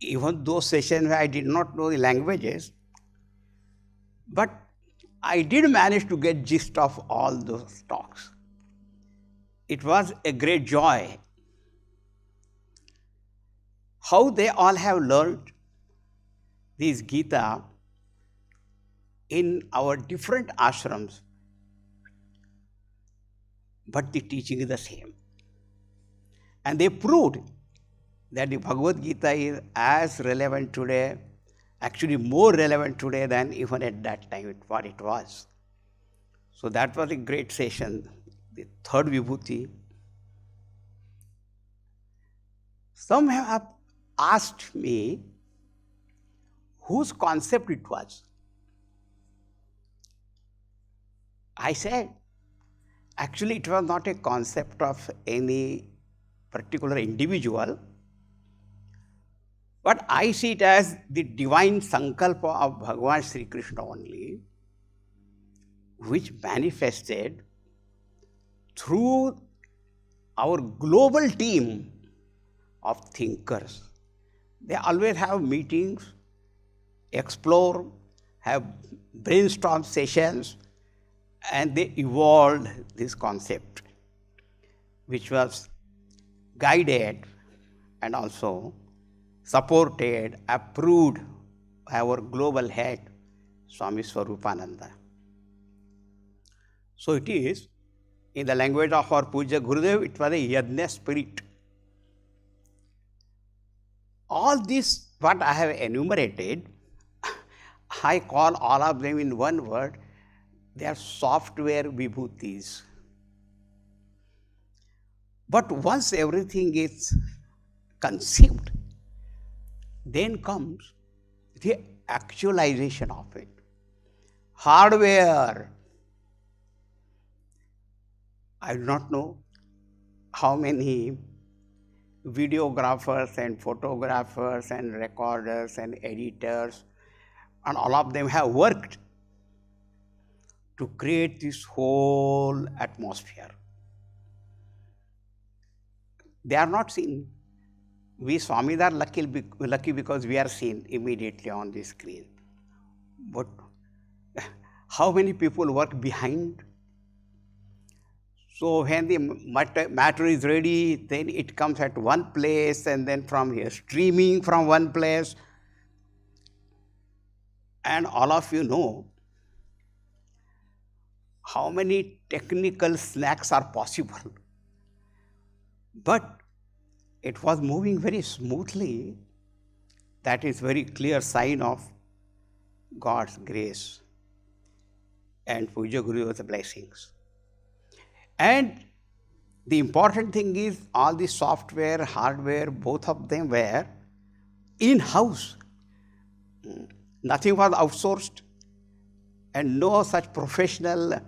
Even those sessions where I did not know the languages, but I did manage to get gist of all those talks. It was a great joy. How they all have learned this Gita in our different ashrams, but the teaching is the same. And they proved that the Bhagavad Gita is as relevant today, actually more relevant today than even at that time what it was. So that was a great session, the third Vibhuti. Some have asked me whose concept it was. I said, actually it was not a concept of any particular individual, but I see it as the divine sankalpa of Bhagavan Sri Krishna only, which manifested through our global team of thinkers. They always have meetings, explore, have brainstorm sessions, and they evolved this concept, which was guided and also supported, approved by our global head, Swami Swarupananda. So it is, in the language of our Pujya Gurudev, it was a yajna spirit. All this, what I have enumerated, I call all of them in one word, they are software vibhutis. But once everything is conceived, then comes the actualization of it. Hardware. I do not know how many videographers and photographers and recorders and editors, and all of them have worked to create this whole atmosphere. They are not seen. we Swamis are lucky because we are seen immediately on the screen. But how many people work behind? So when the matter is ready, then it comes at one place, and then from here streaming from one place. And all of you know how many technical snacks are possible. But it was moving very smoothly. That is very clear sign of God's grace and Pujya Gurudev's blessings. And the important thing is all the software, hardware, both of them were in-house. Nothing was outsourced, and no such professional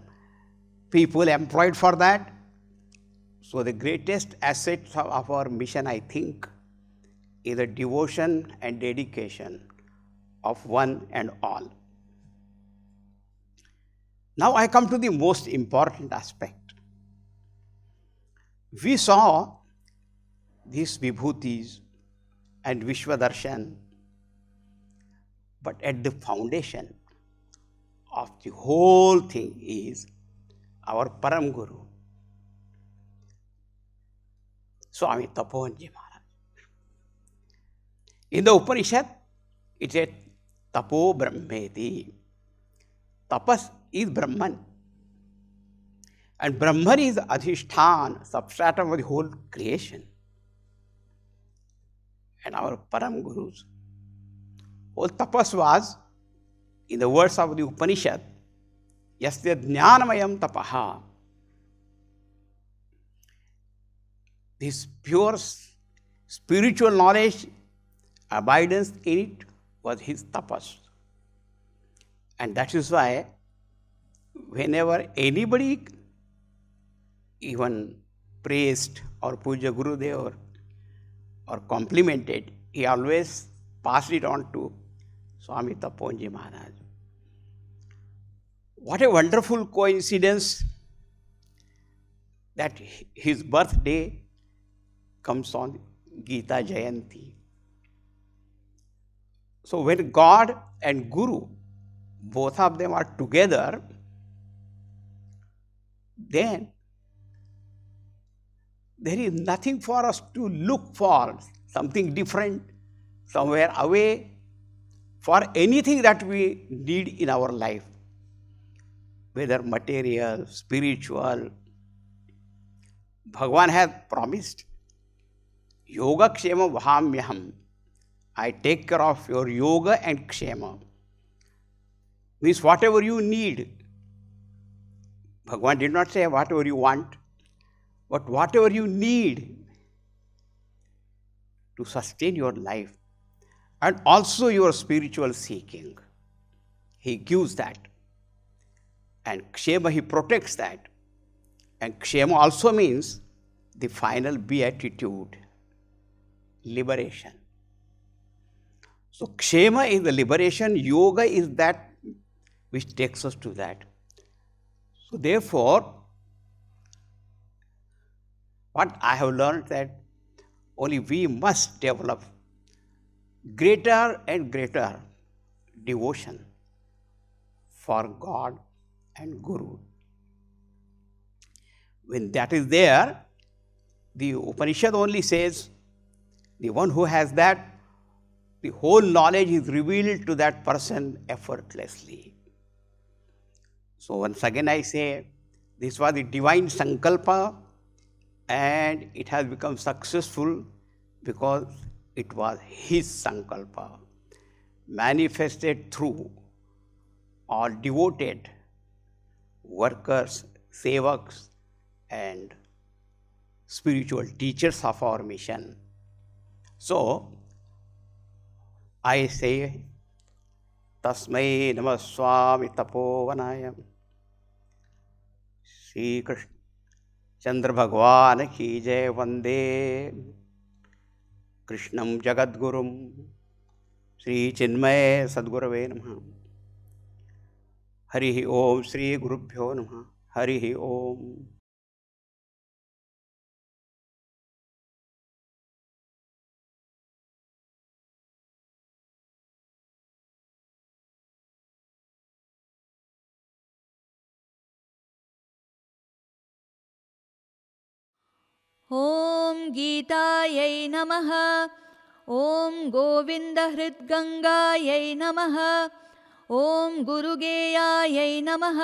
people employed for that. So the greatest asset of our mission, I think, is the devotion and dedication of one and all. Now I come to the most important aspect. We saw these vibhutis and Vishwadarshan, but at the foundation of the whole thing is our Param Guru, Swami Tapovanji Maharaj. In the Upanishad, it said, Tapo Brahmeti. Tapas is Brahman. And Brahman is Adhishthana, substratum of the whole creation. And our Param Gurus, whole tapas was, in the words of the Upanishad, Yasya Jnanamayam tapaha. This pure spiritual knowledge, abidance in it, was his tapas. And that is why whenever anybody even praised or Pujya Gurudev or complimented, he always passed it on to Swami Tapovanji Maharaj. What a wonderful coincidence that his birthday comes on Geeta Jayanti. So when God and Guru, both of them are together, then there is nothing for us to look for, something different, somewhere away, for anything that we need in our life, whether material, spiritual. Bhagavan has promised, Yoga Kshema Vahamyaham. I take care of your yoga and kshema. Means whatever you need. Bhagavan did not say whatever you want, but whatever you need to sustain your life and also your spiritual seeking. He gives that. And kshema, he protects that. And kshema also means the final beatitude, liberation. So kshema is the liberation, yoga is that which takes us to that. So therefore, what I have learned that only we must develop greater and greater devotion for God and Guru. When that is there, the Upanishad only says, the one who has that, the whole knowledge is revealed to that person effortlessly. So once again I say, this was the divine sankalpa, and it has become successful because it was his sankalpa, manifested through all devoted workers, sevaks, and spiritual teachers of our mission. So, I say, Tasmai Namah Swami Tapovanaya. Shri Krishna Chandra Bhagwan ki jai, Vande Krishnam Jagadgurum Shri Chinmaya Sadgurave Namaha. Harihi Om Shri Gurubhyo Namaha. Harihi Om. ॐ गीतायै नमः। ॐ गोविन्दहृद्गङ्गायै नमः। ॐ गुरुगेयायै नमः।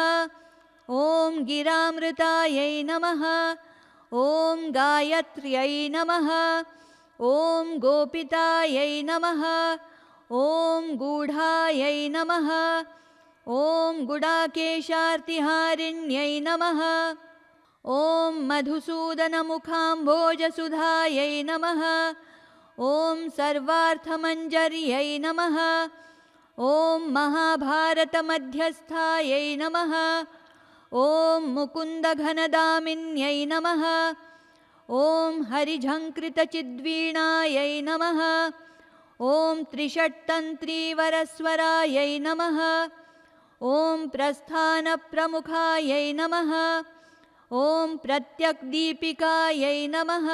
ॐ गिरामृतायै नमः। ॐ गायत्र्यै नमः। ॐ गोपितायै नमः। ॐ गूढायै नमः। ॐ गुडाकेशार्तिहारिण्यै नमः। ॐ मधुसूदनमुखाम्भोजसुधायै नमः। ॐ सर्वार्थमञ्जर्यै नमः। ॐ महाभारतमध्यस्थायै नमः। ॐ मुकुन्दघनदामिन्यै नमः। ॐ हरिझङ्कृतचिद्वीणायै नमः। ॐ त्रिषट्तन्त्रीवरस्वरायै नमः। ॐ प्रस्थानप्रमुखायै नमः। ॐ प्रत्यक्दीपिकायै नमः।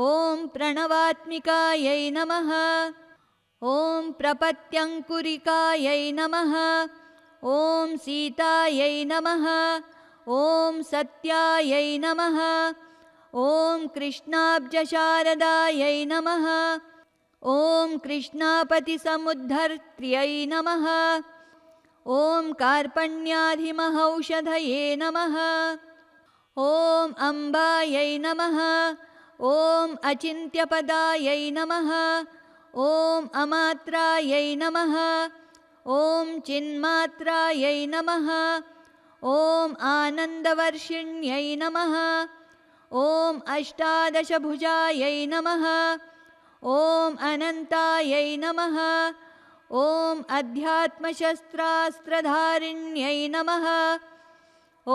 ॐ प्रणवात्मिकायै नमः। ॐ प्रपत्यङ्कुरिकायै नमः। ॐ सीतायै नमः। ॐ सत्यायै नमः। ॐ कृष्णाब्जशारदायै नमः। ॐ कृष्णापतिसमुद्धर्त्र्यै नमः। ॐ कार्पण्याधिमहौषधये नमः। ॐ अम्बायै नमः। ॐ अचिन्त्यपदायै नमः। ॐ अमात्रायै नमः। ॐ चिन्मात्रायै नमः। ॐ आनन्दवर्षिण्यै नमः। ॐ अष्टादशभुजायै नमः। ॐ अनन्तायै नमः। ॐ अध्यात्मशस्त्रास्त्रधारिण्यै नमः। ॐ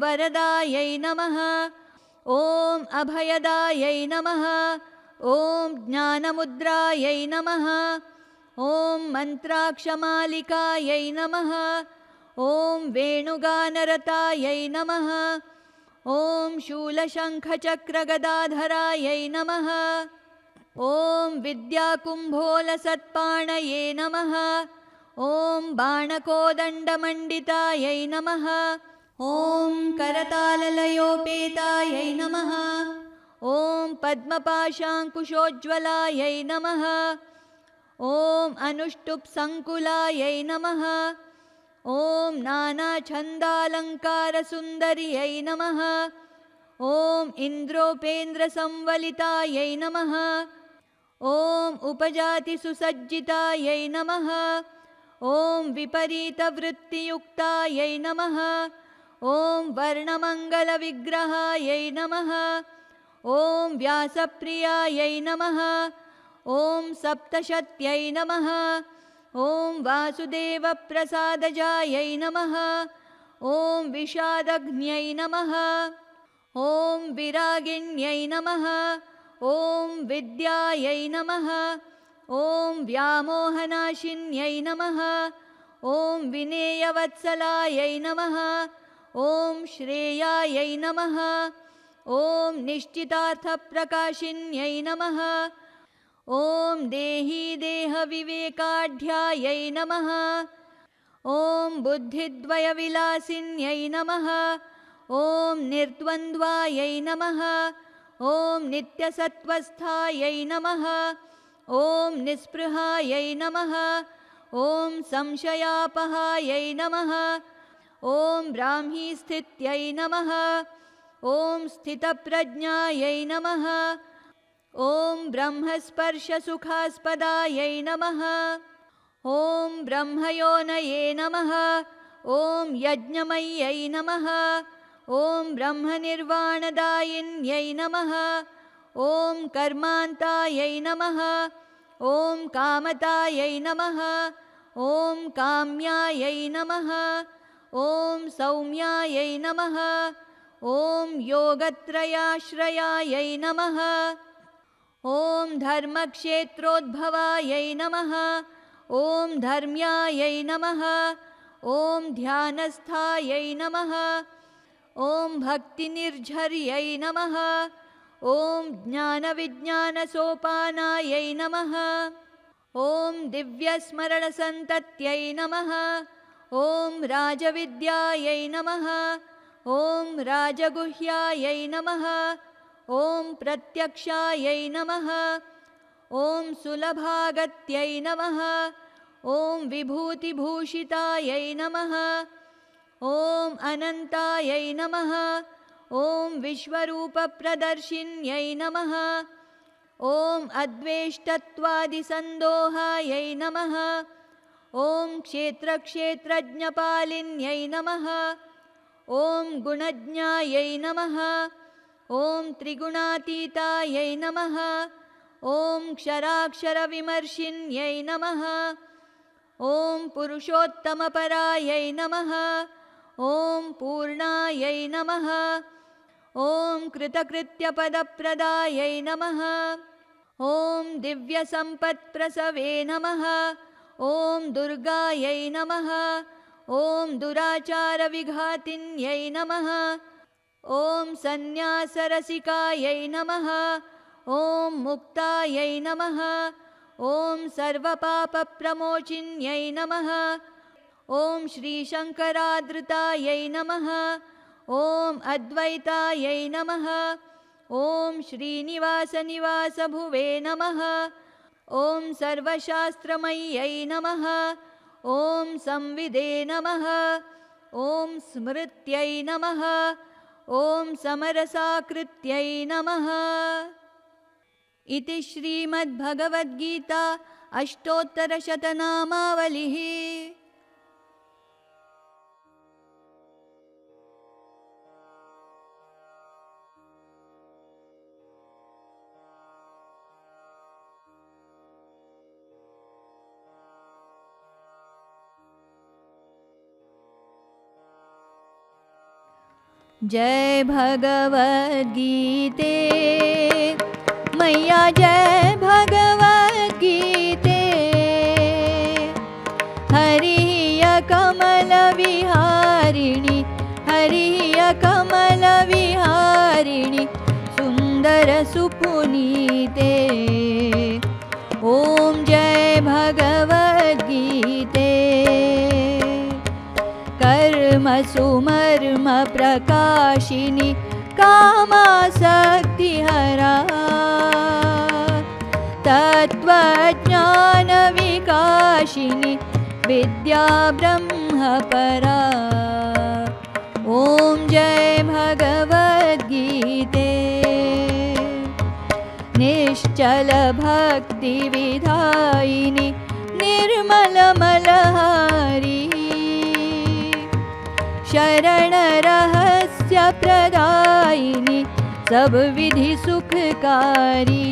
वरदायै नमः। ॐ अभयदायै नमः। ॐ ज्ञानमुद्रायै नमः। ॐ मन्त्राक्षमालिकायै नमः। ॐ वेणुगानरतायै नमः। ॐ शूलशङ्खचक्रगदाधरायै नमः। ॐ विद्याकुम्भोलसत्पाणये नमः। ॐ बाणकोदण्डमण्डितायै नमः। ॐ करताललयोपेतायै नमः। ॐ पद्मपाशाङ्कुशोज्ज्वलायै नमः। ॐ अनुष्टुप्सङ्कुलायै नमः। ॐ नानाछन्दालङ्कारसुन्दर्यै नमः। ॐ इन्द्रोपेन्द्रसंवलितायै नमः। ॐ उपजातिसुसज्जितायै नमः। ॐ विपरीतवृत्तियुक्तायै नमः। ॐ वर्णमङ्गलविग्रहायै नमः। ॐ व्यासप्रियायै नमः। ॐ सप्तशत्यै नमः। ॐ वासुदेवप्रसादजायै नमः। ॐ विषादग्न्यै नमः। ॐ विरागिण्यै नमः। ॐ विद्यायै नमः। ॐ व्यामोहनाशिन्यै नमः। ॐ विनेयवत्सलायै नमः। ॐ श्रेयायै नमः। ॐ निश्चितार्थप्रकाशिन्यै नमः। ॐ देही देहविवेकाढ्यायै नमः। ॐ बुद्धिद्वयविलासिन्यै नमः। ॐ निर्द्वन्द्वायै नमः। ॐ नित्यसत्त्वस्थायै नमः। ॐ निःस्पृहायै नमः। ॐ संशयापहायै नमः। ॐ ब्राह्मीस्थित्यै नमः। ॐ स्थितप्रज्ञायै नमः। ॐ ब्रह्मस्पर्शसुखास्पदायै नमः। ॐ ब्रह्मयोनये नमः। ॐ यज्ञमय्यै नमः। ॐ ब्रह्मनिर्वाणदायिन्यै नमः। ॐ कर्मान्तायै नमः। ॐ कामतायै नमः। ॐ काम्यायै नमः। ॐ सौम्यायै नमः। ॐ योगत्रयाश्रयायै नमः। ॐ धर्मक्षेत्रोद्भवायै नमः। ॐ धर्म्यायै नमः। ॐ ध्यानस्थायै नमः। ॐ भक्तिनिर्झर्यै नमः। ॐ ज्ञानविज्ञानसोपानायै नमः। ॐ दिव्यस्मरणसन्तत्यै नमः। ॐ राजविद्यायै नमः। ॐ राजगुह्यायै नमः। ॐ प्रत्यक्षायै नमः ॐ सुलभागत्यै नमः ॐ विभूतिभूषितायै नमः ॐ अनन्तायै नमः ॐ विश्वरूपप्रदर्शिन्यै नमः ॐ अद्वेष्टत्वादिसन्दोहायै नमः ॐ क्षेत्रक्षेत्रज्ञपालिन्यै नमः ॐ गुणज्ञायै नमः ॐ त्रिगुणातीतायै नमः ॐ क्षराक्षरविमर्शिन्यै नमः ॐ पुरुषोत्तमपरायै नमः ॐ पूर्णायै नमः ॐ कृतकृत्यपदप्रदायै नमः ॐ दिव्यसम्पत्प्रसवे नमः ॐ दुर्गायै नमः ॐ दुराचारविघातिन्यै नमः ॐ सन्न्यासरसिकायै नमः ॐ मुक्तायै नमः ॐ सर्वपापप्रमोचिन्यै नमः ॐ श्रीशङ्करादृतायै नमः ॐ अद्वैतायै नमः ॐ श्रीनिवासनिवासभुवे नमः ॐ सर्वशास्त्रमय्यै नमः ॐ संविदे नमः ॐ स्मृत्यै नमः ॐ समरसाकृत्यै नमः। इति श्रीमद्भगवद्गीता अष्टोत्तरशतनामावलिः। जय भगवद्गीते मैया जय भगवद्गीते हरिः कमलविहारिणि हरिः कमलविहारिणि सुन्दरसुपुनीते ॐ जय भगवद्गीते कर्मसुमर्म प्रकाशिनि कामासक्तिहरा तत्त्वज्ञानविकाशिनि विद्या ब्रह्मपरा ॐ जय भगवद्गीते निश्चलभक्तिविधायिनि निर्मलमलहारी शरणरहस्यप्रदायिनि सबविधि सुखकारी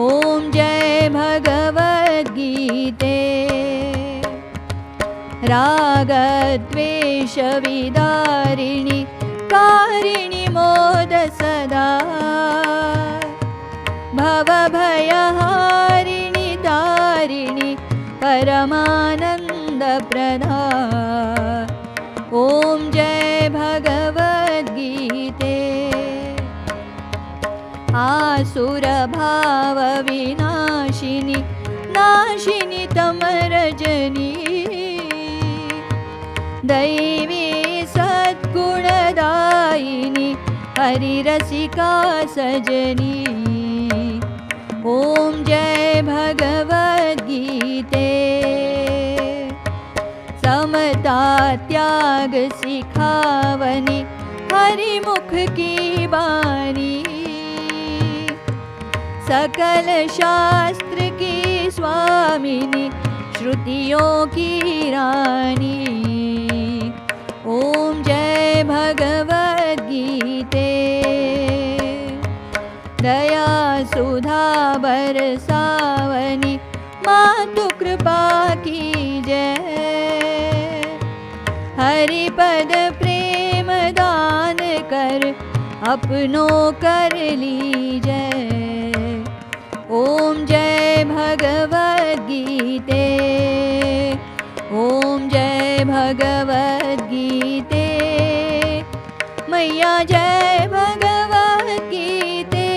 ॐ जय भगवद्गीते रागद्वेषविदारिणि कारिणि मोद सदा भवभयहारिणि तारिणि परमानन्दप्रदा ॐ जय भगवद्गीते आसुरभावविनाशिनि नाशिनि तमरजनी दैवी सद्गुणदायिनि हरिरसिका सजनी ॐ जय भगवद्गीते समता त्याग सिखावनी हरिमुख की बानी सकल शास्त्र की स्वामिनी श्रुतियों की रानी ॐ जय भगवद्गीते दया सुधा बरसावनी मातु कृपा की जय हरिपद प्रेम दान कर अपनों कर लीजय ॐ जय भगवद्गीते ॐ जय भगवद्गीते मैया जय भगवद्गीते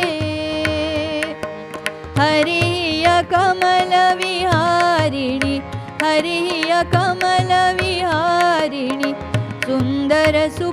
हरिः कमलविहारिणि हरिः कमलविहारिणि सुन्दरसुपुनीते